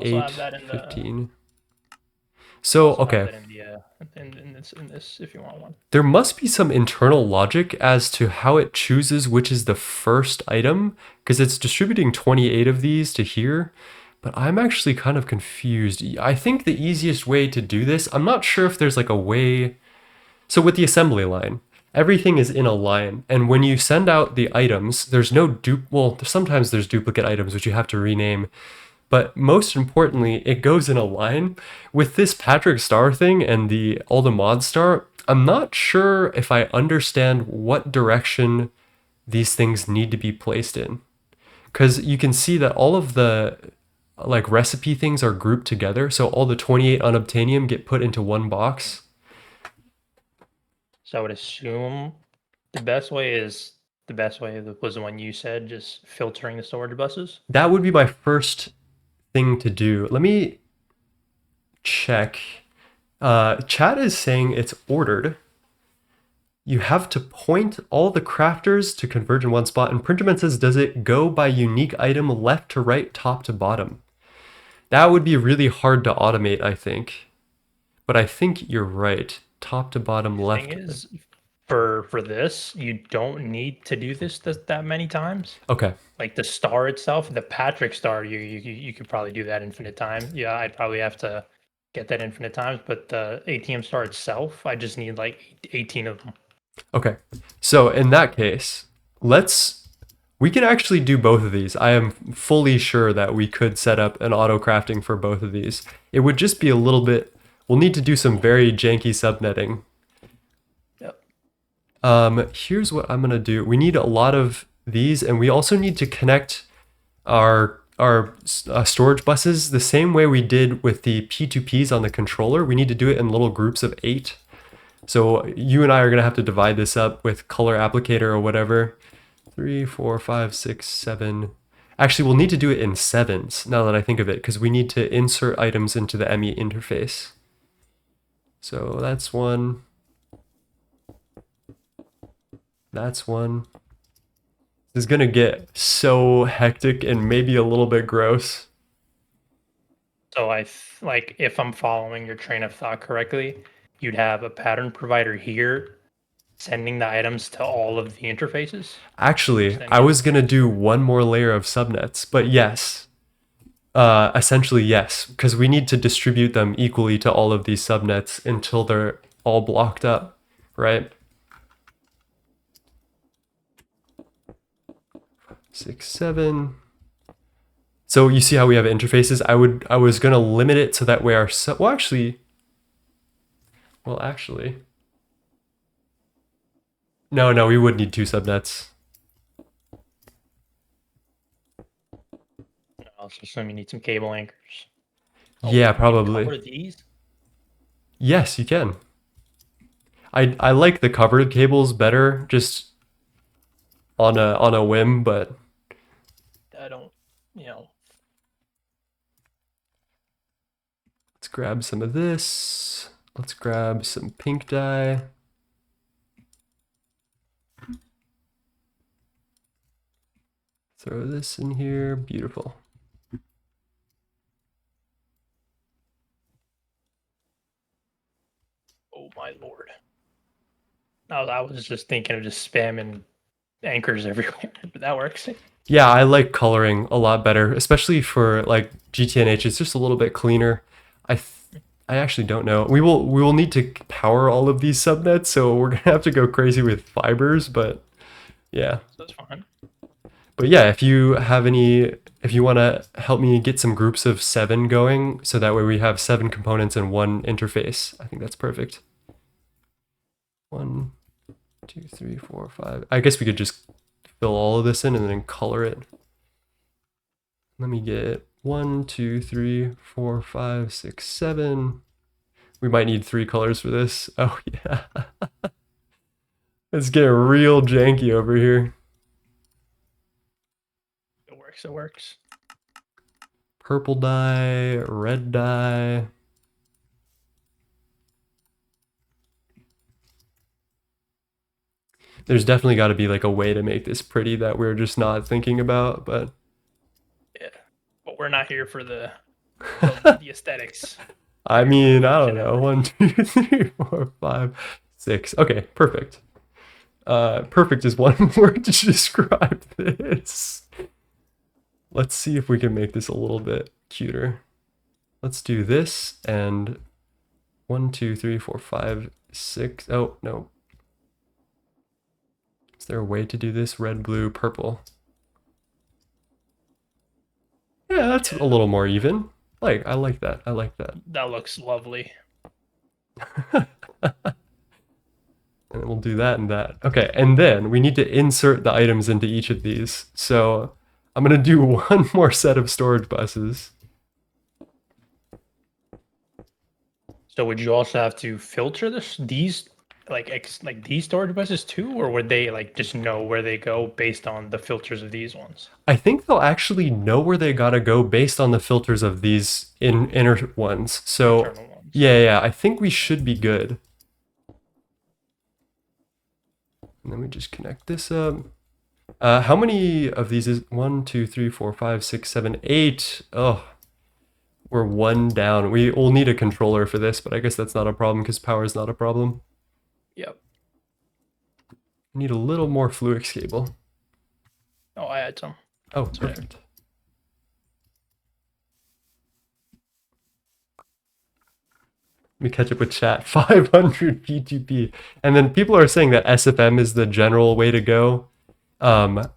Also 28, have that in the 15. So, also have okay. that in the in this if you want one. There must be some internal logic as to how it chooses which is the first item, because it's distributing 28 of these to here, but I'm actually kind of confused. I think the easiest way to do this, I'm not sure if there's like a way. So with the assembly line, everything is in a line, and when you send out the items, there's no well, sometimes there's duplicate items which you have to rename, but most importantly, it goes in a line. With this Patrick Star thing and the all the mod star, I'm not sure if I understand what direction these things need to be placed in. Because you can see that all of the like recipe things are grouped together. So all the 28 unobtainium get put into one box. So I would assume the best way was the one you said, just filtering the storage buses. That would be my first thing to do. Let me check. Chat is saying it's ordered. You have to point all the crafters to converge in one spot. And Printerman says, does it go by unique item left to right, top to bottom? That would be really hard to automate, I think. But I think you're right. Top to bottom, The left. thing is, for this, you don't need to do this that many times. Okay. Like the star itself, the Patrick star, you could probably do that infinite time. Yeah, I'd probably have to get that infinite times, but the ATM star itself, I just need like 18 of them. Okay. So in that case, we can actually do both of these. I am fully sure that we could set up an auto crafting for both of these. It would just be a little bit, we'll need to do some very janky subnetting. Yep. Here's what I'm gonna do. We need a lot of these, and we also need to connect our storage buses the same way we did with the P2Ps on the controller. We need to do it in little groups of 8. So you and I are gonna have to divide this up with color applicator or whatever. 3, 4, 5, 6, 7. Actually, we'll need to do it in 7s now that I think of it, because we need to insert items into the ME interface. So that's one. That's one. This is gonna get so hectic and maybe a little bit gross. So like if I'm following your train of thought correctly, you'd have a pattern provider here sending the items to all of the interfaces. Actually, I was gonna do one more layer of subnets, but yes. Essentially, yes, because we need to distribute them equally to all of these subnets until they're all blocked up, right? 6, 7. So you see how we have interfaces? I was gonna limit it so that way our well actually. No, we would need 2 subnets. Also, assume you need some cable anchors. Yeah, Cover probably. these. Yes, you can. I like the covered cables better, just on a whim, but I don't, you know. let's grab some of this. Let's grab some pink dye. Throw this in here. Beautiful. Oh my lord. No, I was just thinking of just spamming anchors everywhere, but that works. Yeah, I like coloring a lot better, especially for like GTNH. It's just a little bit cleaner. I actually don't know. We will need to power all of these subnets, so we're gonna have to go crazy with fibers, but yeah. That's fine. But yeah, if you want to help me get some groups of 7 going, so that way we have 7 components in one interface, I think that's perfect. 1, 2, 3, 4, 5. I guess we could just fill all of this in and then color it. Let me get 1, 2, 3, 4, 5, 6, 7. We might need 3 colors for this. Oh yeah. It's getting real janky over here. It works. Purple dye, red dye. There's definitely got to be like a way to make this pretty that we're just not thinking about, but yeah. But we're not here for the aesthetics. I mean, I don't know. 1, 2, 3, 4, 5, 6. Okay, perfect. Perfect is one word to describe this. Let's see if we can make this a little bit cuter. Let's do this and 1, 2, 3, 4, 5, 6. Oh, no. Is there a way to do this? Red, blue, purple. Yeah, that's a little more even. I like that. I like that. That looks lovely. And we'll do that and that. Okay, and then we need to insert the items into each of these. So I'm gonna do one more set of storage buses. So would you also have to filter these like these storage buses too, or would they like just know where they go based on the filters of these ones? I think they'll actually know where they gotta go based on the filters of these inner ones. So Internal ones. yeah, I think we should be good. And then we just connect this up. How many of these is 1, 2, 3, 4, 5, 6, 7, 8? Oh, we're one down. We will need a controller for this, but I guess that's not a problem because power is not a problem. Yep. We need a little more Fluix cable. Oh, I had some. Oh, perfect. Let me catch up with chat. 500 P2P. And then people are saying that SFM is the general way to go. I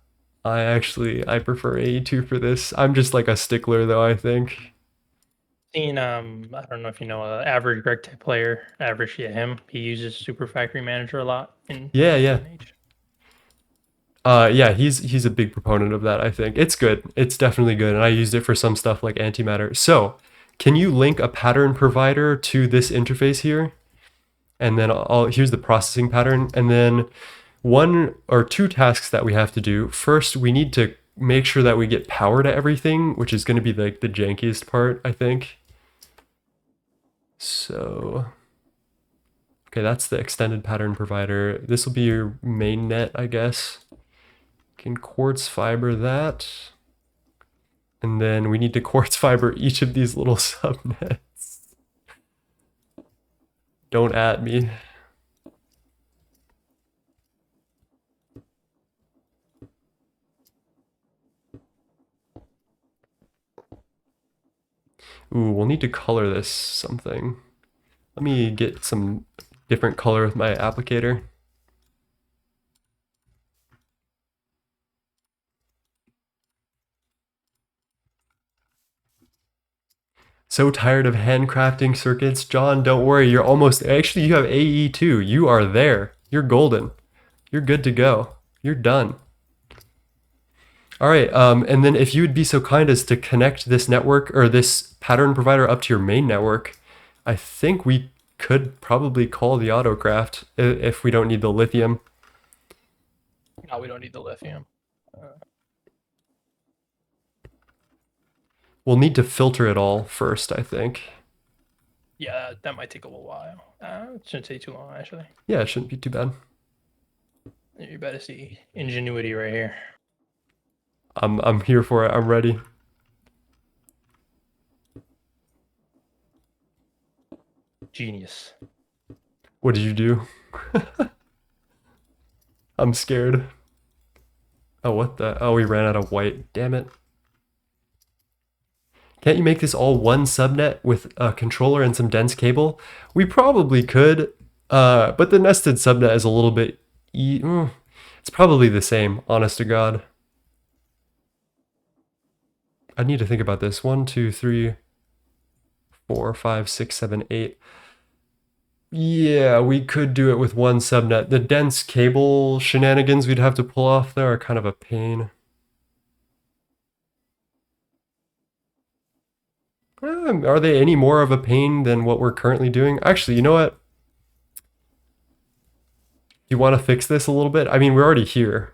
prefer AE2 for this. I'm just like a stickler though, I think. Seen I don't know if you know average Gregtech player, average him. He uses Super Factory Manager a lot in Yeah. GNH. Yeah, he's a big proponent of that, I think. It's good. It's definitely good. And I used it for some stuff like antimatter. So can you link a pattern provider to this interface here? And then here's the processing pattern. And then 1 or 2 tasks that we have to do. First, we need to make sure that we get power to everything, which is going to be like the jankiest part, I think. So, okay, that's the extended pattern provider. This will be your main net, I guess. Can quartz fiber that. And then we need to quartz fiber each of these little subnets. Don't at me. Ooh, we'll need to color this something. Let me get some different color with my applicator. So tired of handcrafting circuits. John, don't worry, you're almost, actually you have AE2. You are there. You're golden. You're good to go. You're done. All right, and then if you would be so kind as to connect this network or this pattern provider up to your main network, I think we could probably call the autocraft if we don't need the lithium. No, we don't need the lithium. We'll need to filter it all first, I think. Yeah, that might take a little while. It shouldn't take too long, actually. Yeah, it shouldn't be too bad. You better see ingenuity right here. I'm here for it. I'm ready. Genius. What did you do? I'm scared. Oh, what the? Oh, we ran out of white. Damn it. Can't you make this all one subnet with a controller and some dense cable? We probably could, but the nested subnet is a little bit... it's probably the same, honest to God. I need to think about this. 1, 2, 3, 4, 5, 6, 7, 8. Yeah, we could do it with one subnet. The dense cable shenanigans we'd have to pull off there are kind of a pain. Are they any more of a pain than what we're currently doing? Actually, you know what? You want to fix this a little bit? I mean, we're already here.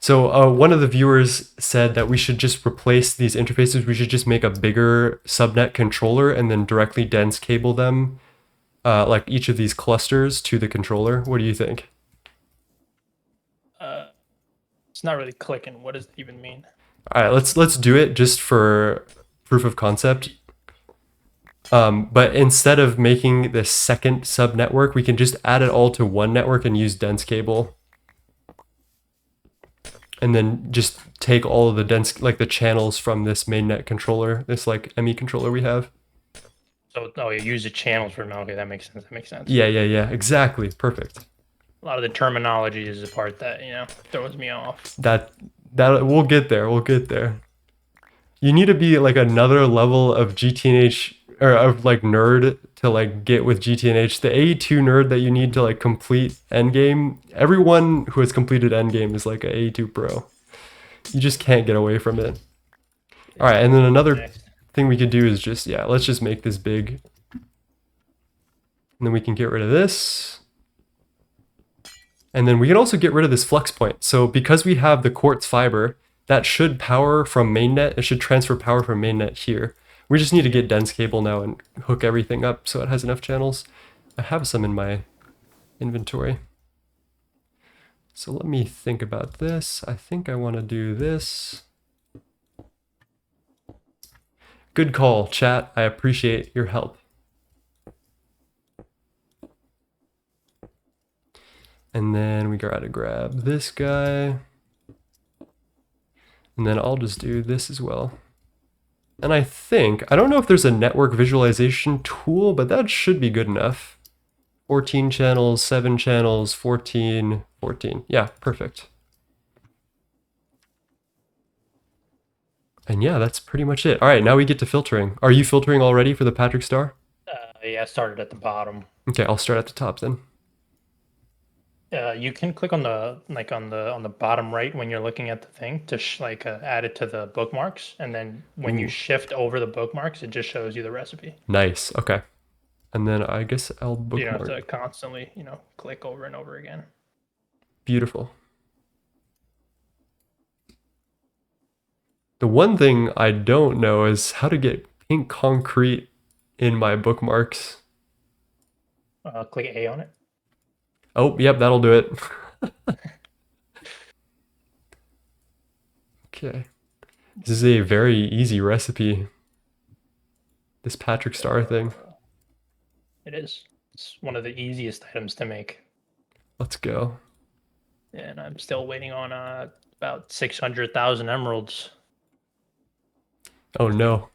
So one of the viewers said that we should just replace these interfaces. We should just make a bigger subnet controller and then directly dense cable them, like each of these clusters to the controller. What do you think? It's not really clicking. What does it even mean? All right, let's do it just for proof of concept. But instead of making the second sub network, we can just add it all to one network and use dense cable. And then just take all of the dense, like the channels from this mainnet controller, this like ME controller we have. So, oh, you use the channels for okay, that makes sense. That makes sense. Yeah, exactly. Perfect. A lot of the terminology is the part that, throws me off. That we'll get there. We'll get there. You need to be like another level of GTNH or of like nerd to like get with GTNH. The AE2 nerd that you need to like complete endgame. Everyone who has completed endgame is like an AE2 pro. You just can't get away from it. All right, and then another thing we could do is just, let's just make this big. And then we can get rid of this. And then we can also get rid of this flex point. So because we have the quartz fiber, that should power from mainnet. It should transfer power from mainnet here. We just need to get dense cable now and hook everything up so it has enough channels. I have some in my inventory. So let me think about this. I think I want to do this. Good call, chat. I appreciate your help. And then we gotta grab this guy. And then I'll just do this as well. And I don't know if there's a network visualization tool, but that should be good enough. 14 channels, 7 channels, 14, 14. Yeah, perfect. And yeah, that's pretty much it. All right, now we get to filtering. Are you filtering already for the Patrick Star? Yeah, I started at the bottom. Okay, I'll start at the top then. You can click on the on the bottom right when you're looking at the thing to add it to the bookmarks, and then when you Ooh. shift over the bookmarks, it just shows you the recipe. Nice. Okay. And then I guess I'll You don't have bookmark. to constantly, click over and over again. Beautiful. The one thing I don't know is how to get pink concrete in my bookmarks. Click A on it. Oh, yep, that'll do it. Okay. This is a very easy recipe. This Patrick Star thing. It is. It's one of the easiest items to make. Let's go. And I'm still waiting on about 600,000 emeralds Oh no.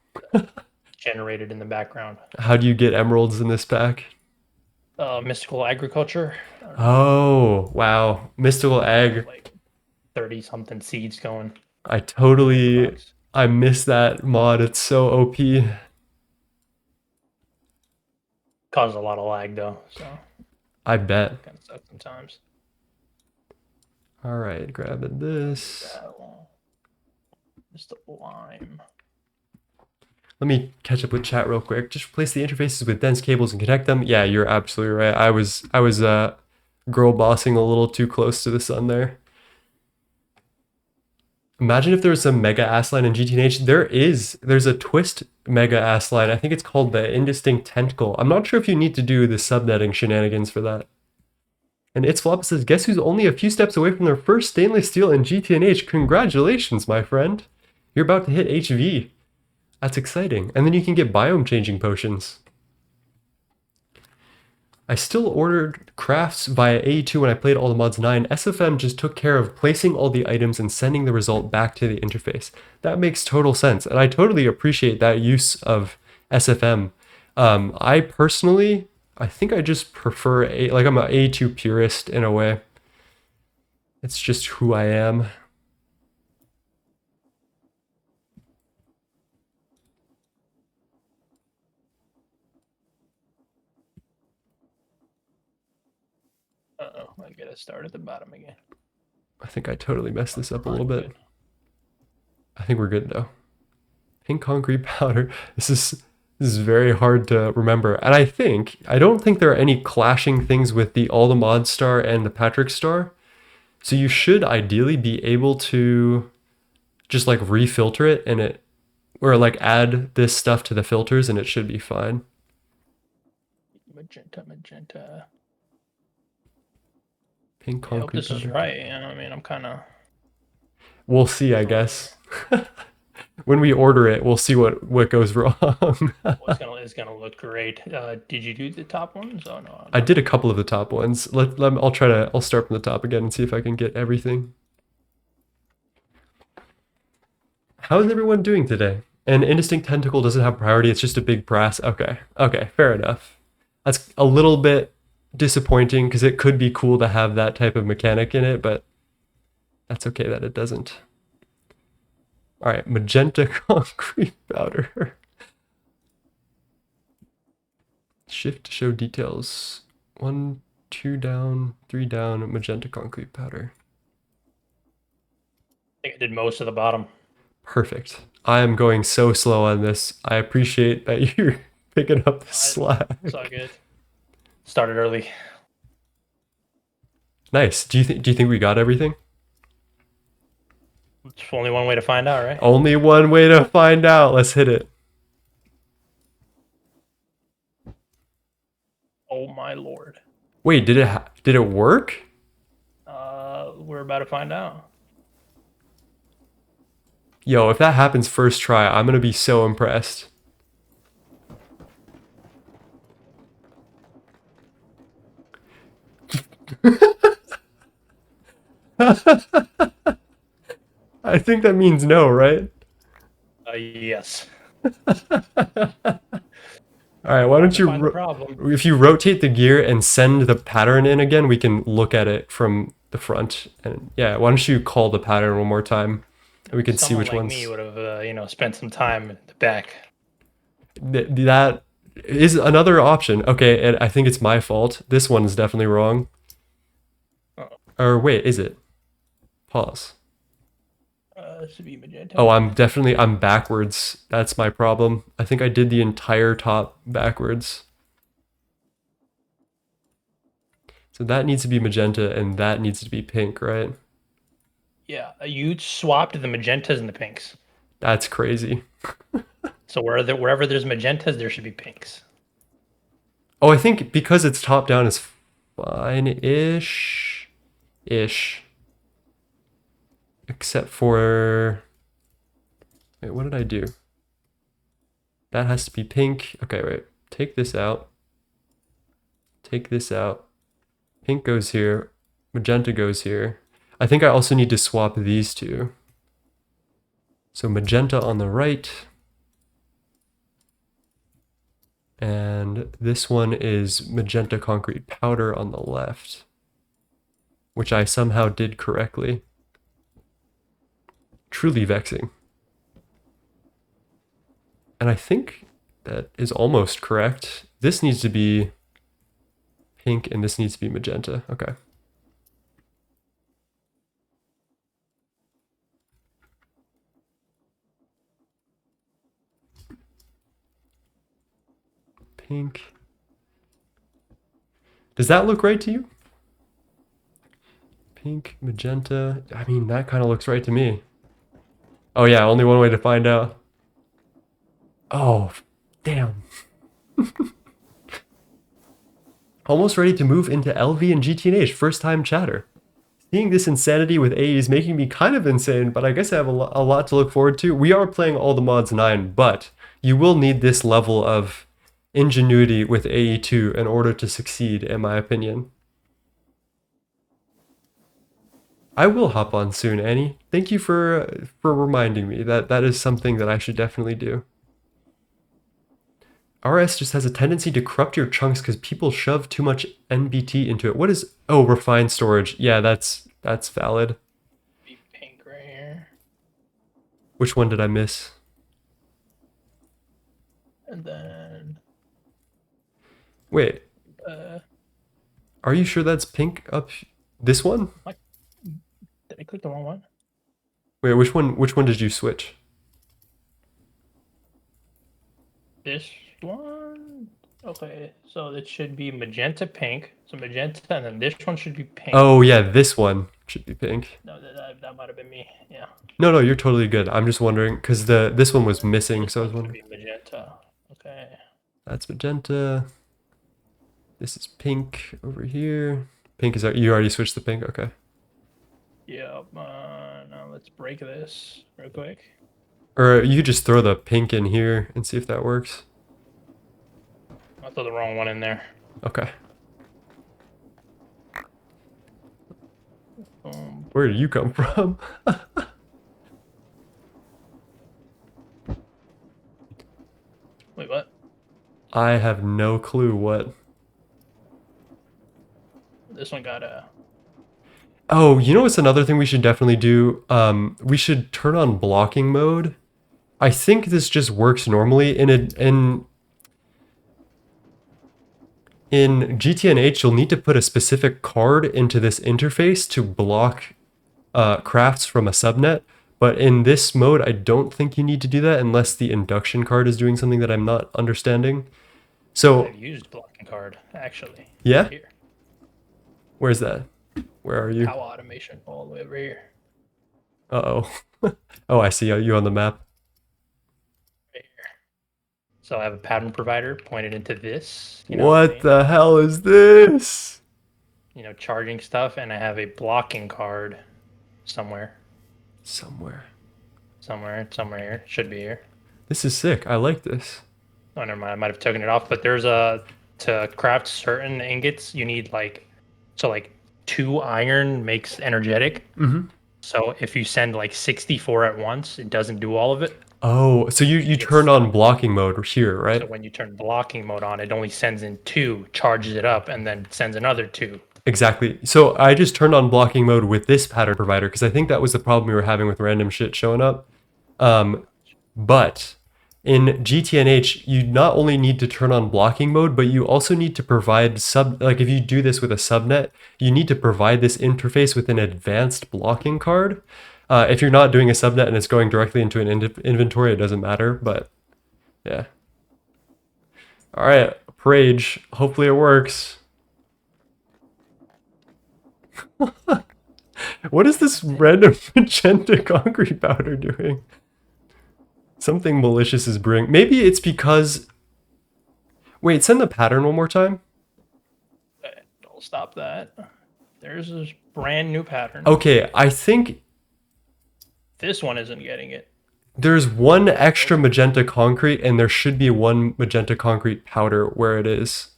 generated in the background. How do you get emeralds in this pack? Mystical agriculture. Oh, wow. Mystical Egg. Like 30 something seeds going. I miss that mod. It's so OP. Causes a lot of lag though, so I bet. kind of sucks sometimes. All right, grabbing this. Just the lime. Let me catch up with chat real quick. Just replace the interfaces with dense cables and connect them. Yeah, you're absolutely right. I was girl bossing a little too close to the sun there. Imagine if there was some mega ass line in GTH. There's a twist mega ass line. I think it's called the indistinct tentacle. I'm not sure if you need to do the subnetting shenanigans for that. And It's Flop says, guess who's only a few steps away from their first stainless steel in GTH? Congratulations, my friend. You're about to hit HV. That's exciting. And then you can get biome changing potions. I still ordered crafts via A2 when I played all the mods 9. SFM just took care of placing all the items and sending the result back to the interface. That makes total sense. And I totally appreciate that use of SFM. I personally, I think I just prefer, I'm an A2 purist in a way. It's just who I am. I gotta start at the bottom again. I think I totally messed this up a little bit. I think we're good though. Pink concrete powder. This is very hard to remember. And I don't think there are any clashing things with the All the Mod Star and the Patrick Star. So you should ideally be able to just like refilter it or like add this stuff to the filters and it should be fine. Magenta. Pink concrete I hope this powder. is right. I mean, I'm kind of. We'll see, I guess. When we order it, we'll see what goes wrong. It's gonna look great. Did you do the top ones? Oh no. I did a couple of the top ones. I'll start from the top again and see if I can get everything. How is everyone doing today? And Indistinct Tentacle doesn't have priority, it's just a big brass. Okay, fair enough. That's a little bit disappointing because it could be cool to have that type of mechanic in it, but that's okay that it doesn't. All right, magenta concrete powder. Shift to show details. 1, 2 down, 3 down, magenta concrete powder. I think I did most of the bottom. Perfect. I am going so slow on this. I appreciate that you're picking up the slack. It's all good. Started early. Nice. Do you think we got everything? It's only one way to find out, right? Only one way to find out. Let's hit it. Oh my lord. Wait, did it work? we're about to find out. Yo, if that happens first try, I'm gonna be so impressed. I think that means no, right? Yes. All right, why Time don't to you, find the problem. if you rotate the gear and send the pattern in again, we can look at it from the front. And yeah, why don't you call the pattern one more time, and we can see Someone which like me ones. would have, spent some time in the back. That is another option. Okay, and I think it's my fault. This one is definitely wrong. Oh, Or wait, is it? Pause. this should be Oh, magenta. I'm backwards. That's my problem. I think I did the entire top backwards. So that needs to be magenta and that needs to be pink, right? Yeah, you swapped the magentas and the pinks. That's crazy. So wherever there's magentas, there should be pinks. Oh, I think because it's top down is fine-ish. Ish. Except for... Wait, what did I do? That has to be pink. Okay, wait. Take this out. Take this out. Pink goes here. Magenta goes here. I think I also need to swap these two. So magenta on the right. And this one is magenta concrete powder on the left, which I somehow did correctly. Truly vexing. And I think that is almost correct. This needs to be pink and this needs to be magenta. Okay. Pink. Does that look right to you? Pink, magenta. I mean, that kind of looks right to me. Oh yeah, only one way to find out. Oh, damn. Almost ready to move into LV and GTNH, first time chatter. Seeing this insanity with AE is making me kind of insane, but I guess I have a lot to look forward to. We are playing all the mods 9, but you will need this level of ingenuity with AE2 in order to succeed, in my opinion. I will hop on soon, Annie. Thank you for reminding me that that is something that I should definitely do. RS just has a tendency to corrupt your chunks because people shove too much NBT into it. What is... Oh, refined storage. Yeah, that's valid. Be pink right here. Which one did I miss? And then Wait, uh are you sure that's pink up this one? did I click the wrong one? Wait, which one did you switch? This one? Okay, so it should be magenta pink. So magenta, and then this one should be pink. Oh yeah, this one should be pink. No, that might have been me. Yeah. No, you're totally good. I'm just wondering because this one was missing, so I was This one wondering. should be magenta. Okay. That's magenta. This is pink over here. Pink is you already switched the pink. Okay. Yeah. Now let's break this real quick. Or you could just throw the pink in here and see if that works. I threw the wrong one in there. Okay. Boom. Where did you come from? Wait, what? I have no clue what. This one got a. Oh, you know what's another thing we should definitely do? We should turn on blocking mode. I think this just works normally in GTNH. You'll need to put a specific card into this interface to block crafts from a subnet. But in this mode, I don't think you need to do that unless the induction card is doing something that I'm not understanding. So I've used blocking card actually. yeah, Here. where's that? Where are you? Power automation all the way over here. Uh-oh. Oh, I see you on the map. Right here. So I have a pattern provider pointed into this. What the hell is this? charging stuff, and I have a blocking card somewhere. Somewhere. Somewhere here. Should be here. This is sick. I like this. Oh, never mind. I might have taken it off. But to craft certain ingots, you need like 2 iron makes energetic. Mm-hmm. So if you send like 64 at once, it doesn't do all of it. Oh, so you Gets turn on stuck. blocking mode here, So right? when you turn blocking mode on, it only sends in 2, charges it up, and then sends another 2. Exactly. So I just turned on blocking mode with this pattern provider because I think that was the problem we were having with random shit showing up. But in GTNH, you not only need to turn on blocking mode, but you also need to provide like if you do this with a subnet, you need to provide this interface with an advanced blocking card. If you're not doing a subnet and it's going directly into an inventory, it doesn't matter. But yeah. All right, Prage. Hopefully it works. What is this random magenta concrete powder doing? Something malicious is brewing. Maybe it's because... Wait, send the pattern one more time. Don't stop that. There's this brand new pattern. Okay, I think This one isn't getting it. there's one extra magenta concrete and there should be one magenta concrete powder where it is.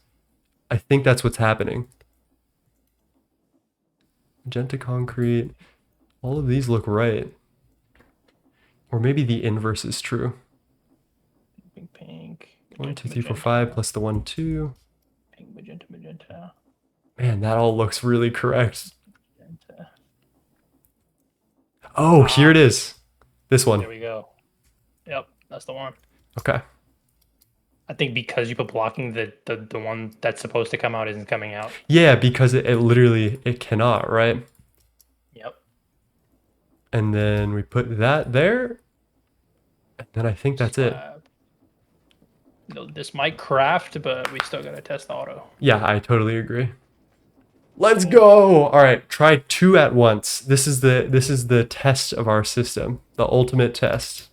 I think that's what's happening. Magenta concrete. All of these look right. Or maybe the inverse is true. Pink. 1, 2, 3, 4, 5 plus the 1, 2. Pink, magenta. Man, that all looks really correct. Magenta. Oh, here it is. This There one. we go. Yep, that's the one. Okay. I think because you put blocking, the one that's supposed to come out isn't coming out. Yeah, because it literally, it cannot, right? Yep. And then we put that there. And then I think that's it. This might craft, but we still gotta test auto. Yeah, I totally agree. Let's go. All right, try 2 at once. This is the test of our system, the ultimate test.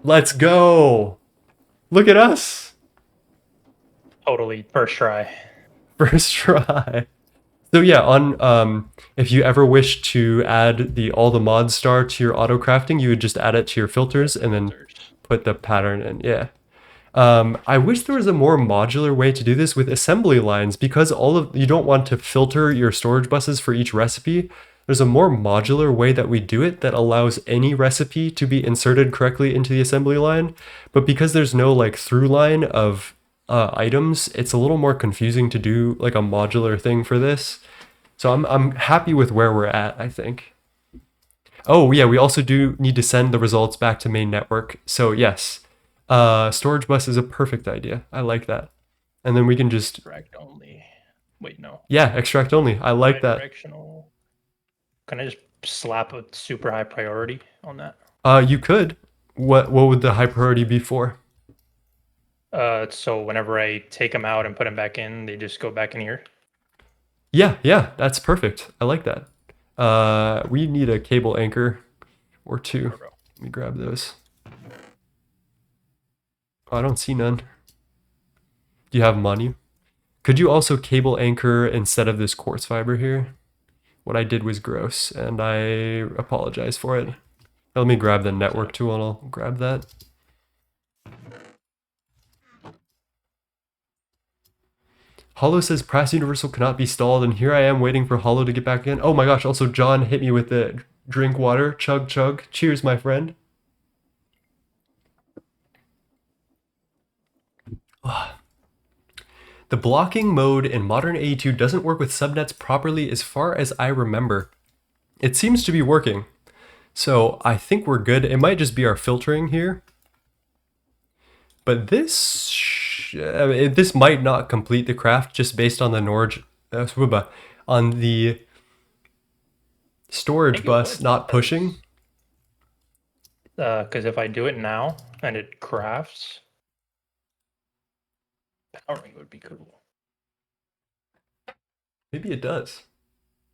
Let's go. Look at us. Totally first try. First try. So yeah, on if you ever wish to add all the mod star to your auto crafting, you would just add it to your filters and then put the pattern in. Yeah. I wish there was a more modular way to do this with assembly lines because you don't want to filter your storage buses for each recipe. There's a more modular way that we do it that allows any recipe to be inserted correctly into the assembly line. But because there's no like through line of items, it's a little more confusing to do like a modular thing for this. So I'm happy with where we're at, I think. Oh yeah, we also do need to send the results back to main network. So yes, storage bus is a perfect idea. I like that. And then we can just Extract only. Wait, no. yeah, extract only. I like that. Directional. Can I just slap a super high priority on that? You could. What would the high priority be for? So whenever I take them out and put them back in, they just go back in here. Yeah, that's perfect. I like that. We need a cable anchor or 2. Let me grab those. Oh, I don't see none. Do you have them on you? Could you also cable anchor instead of this quartz fiber here? What I did was gross, and I apologize for it. Let me grab the network tool and I'll grab that. Hollow says Prass Universal cannot be stalled, and here I am waiting for Hollow to get back in. Oh my gosh, also John hit me with the drink water. Chug chug. Cheers, my friend. The blocking mode in modern AE2 doesn't work with subnets properly as far as I remember. It seems to be working. So I think we're good. It might just be our filtering here. But this might not complete the craft just based on the on the storage bus not pushing. Because if I do it now and it crafts, powering would be cool. Maybe it does.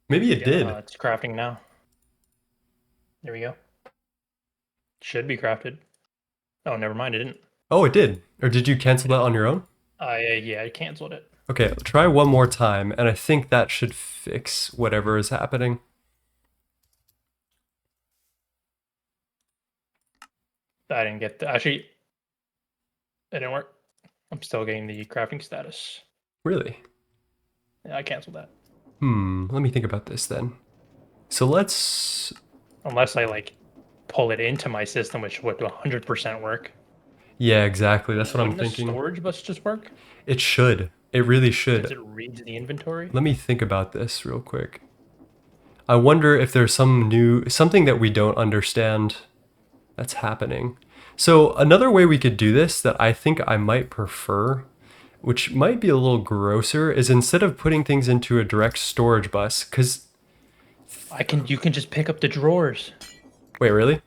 Maybe it did. It's crafting now. There we go. Should be crafted. Oh, never mind. I didn't. Oh, it did. Or did you cancel It that did. on your own? Yeah, I canceled it. Okay, try one more time, and I think that should fix whatever is happening. I didn't get the, actually, it didn't work. I'm still getting the crafting status. Really? Yeah, I canceled that. Let me think about this then. So let's... Unless I like pull it into my system, which would 100% work. Yeah, exactly. That's what I'm Wouldn't the thinking. storage bus just work? It should. It really Since should. it reads the inventory? Let me think about this real quick. I wonder if there's something that we don't understand that's happening. So another way we could do this that I think I might prefer, which might be a little grosser, is instead of putting things into a direct storage bus, because... You can just pick up the drawers. Wait, really?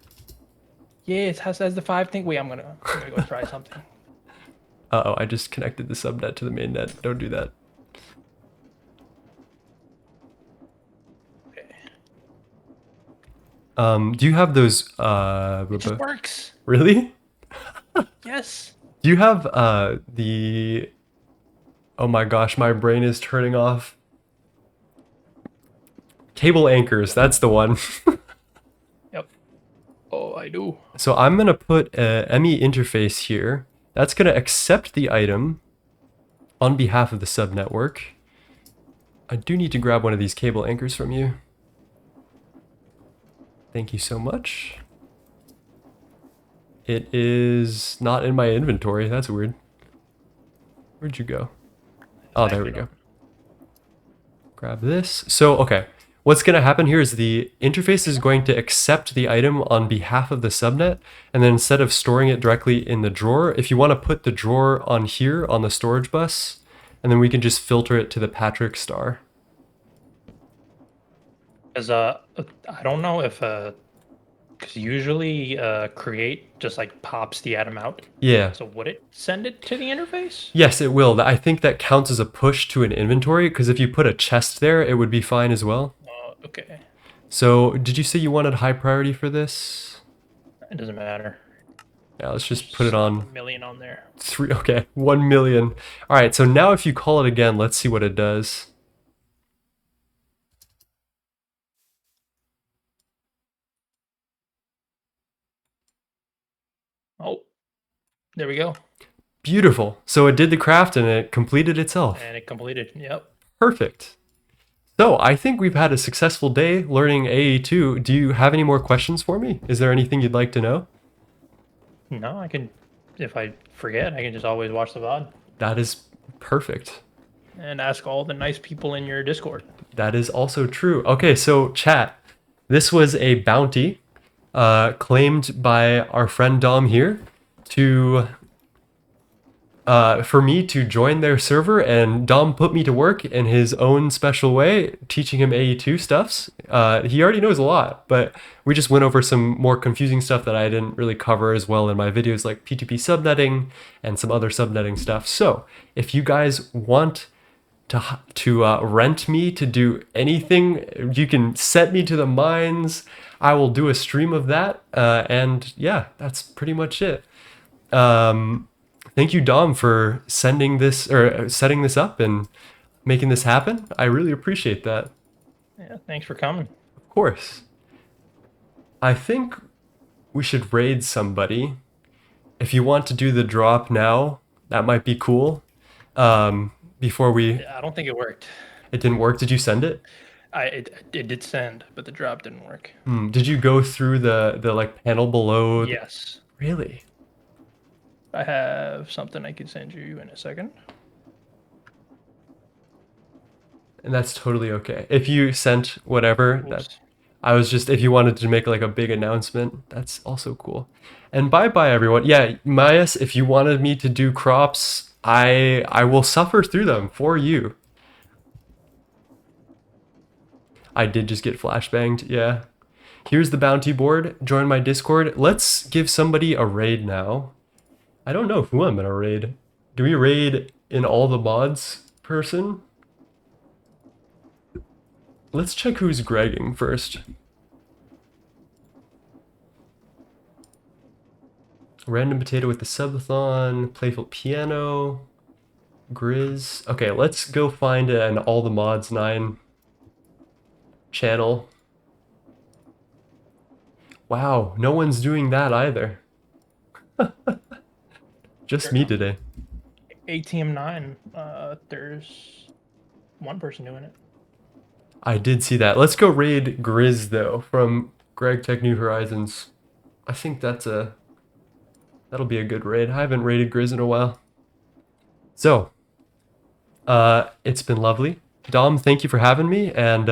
Yeah, it has the 5 thing. Wait, I'm gonna go try something. Uh-oh, I just connected the subnet to the main net. Don't do that. Okay. Do you have those, It just works. really? Yes. Do you have, the... Oh my gosh, my brain is turning off. Cable anchors, that's the one. Yep. Oh, I do. So I'm gonna put a ME interface here. That's gonna accept the item on behalf of the subnetwork. I do need to grab one of these cable anchors from you. Thank you so much. It is not in my inventory. That's weird. Where'd you go? Oh, there we go. Grab this. So, okay. What's going to happen here is the interface is going to accept the item on behalf of the subnet, and then instead of storing it directly in the drawer, if you want to put the drawer on here on the storage bus, and then we can just filter it to the Patrick star. Because I don't know if because usually create just like pops the atom out. Yeah. So would it send it to the interface? Yes, it will. I think that counts as a push to an inventory, because if you put a chest there, it would be fine as well. Oh, okay. So, did you say you wanted high priority for this? It doesn't matter. Yeah, let's just put it on 1 million on there. 3. Okay, 1 million. All right, so now if you call it again, let's see what it does. Oh, there we go. Beautiful. So it did the craft and it completed itself. And it completed. Yep. Perfect. So I think we've had a successful day learning AE2. Do you have any more questions for me? Is there anything you'd like to know? No, I can, if I forget, I can just always watch the VOD That is perfect. and ask all the nice people in your Discord. That is also true. Okay, so chat. This was a bounty claimed by our friend Dom here to for me to join their server, and Dom put me to work in his own special way, teaching him AE2 stuffs. He already knows a lot, but we just went over some more confusing stuff that I didn't really cover as well in my videos, like P2P subnetting and some other subnetting stuff. So if you guys want to rent me to do anything, you can set me to the mines. I will do a stream of that, and yeah, that's pretty much it. Thank you, Dom, for sending this or setting this up and making this happen. I really appreciate that. Yeah, thanks for coming. Of course. I think we should raid somebody. If you want to do the drop now, that might be cool. Before we... I don't think it worked. It didn't work. Did you send it? It did send, but the drop didn't work. Did you go through the like panel below? Yes. Really? I have something I can send you in a second. And that's totally okay. If you sent whatever, Oops. that I was just, if you wanted to make like a big announcement, that's also cool. And bye everyone. Yeah, Mayas, if you wanted me to do crops, I will suffer through them for you. I did just get flashbanged, yeah. Here's the bounty board. Join my Discord. Let's give somebody a raid now. I don't know who I'm gonna raid. Do we raid in all the mods person? Let's check who's Gregging first. Random Potato with the subathon, Playful Piano, Grizz. Okay, let's go find an All the Mods 9 channel. Wow, no one's doing that either. Just me today. ATM9, there's one person doing it. I did see that. Let's go raid Grizz though from Gregtech New Horizons. I think that'll be a good raid. I haven't raided Grizz in a while. So, it's been lovely. Dom, thank you for having me, and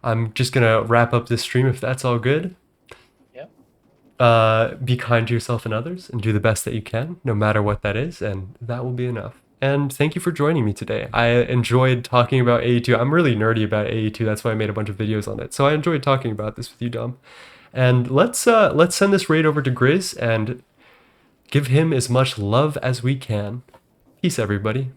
I'm just gonna wrap up this stream if that's all good. Be kind to yourself and others, and do the best that you can, no matter what that is, and that will be enough. And thank you for joining me today. I enjoyed talking about AE2. I'm really nerdy about AE2. That's why I made a bunch of videos on it. So I enjoyed talking about this with you, Dom. And let's send this raid over to Grizz and give him as much love as we can. Peace, everybody.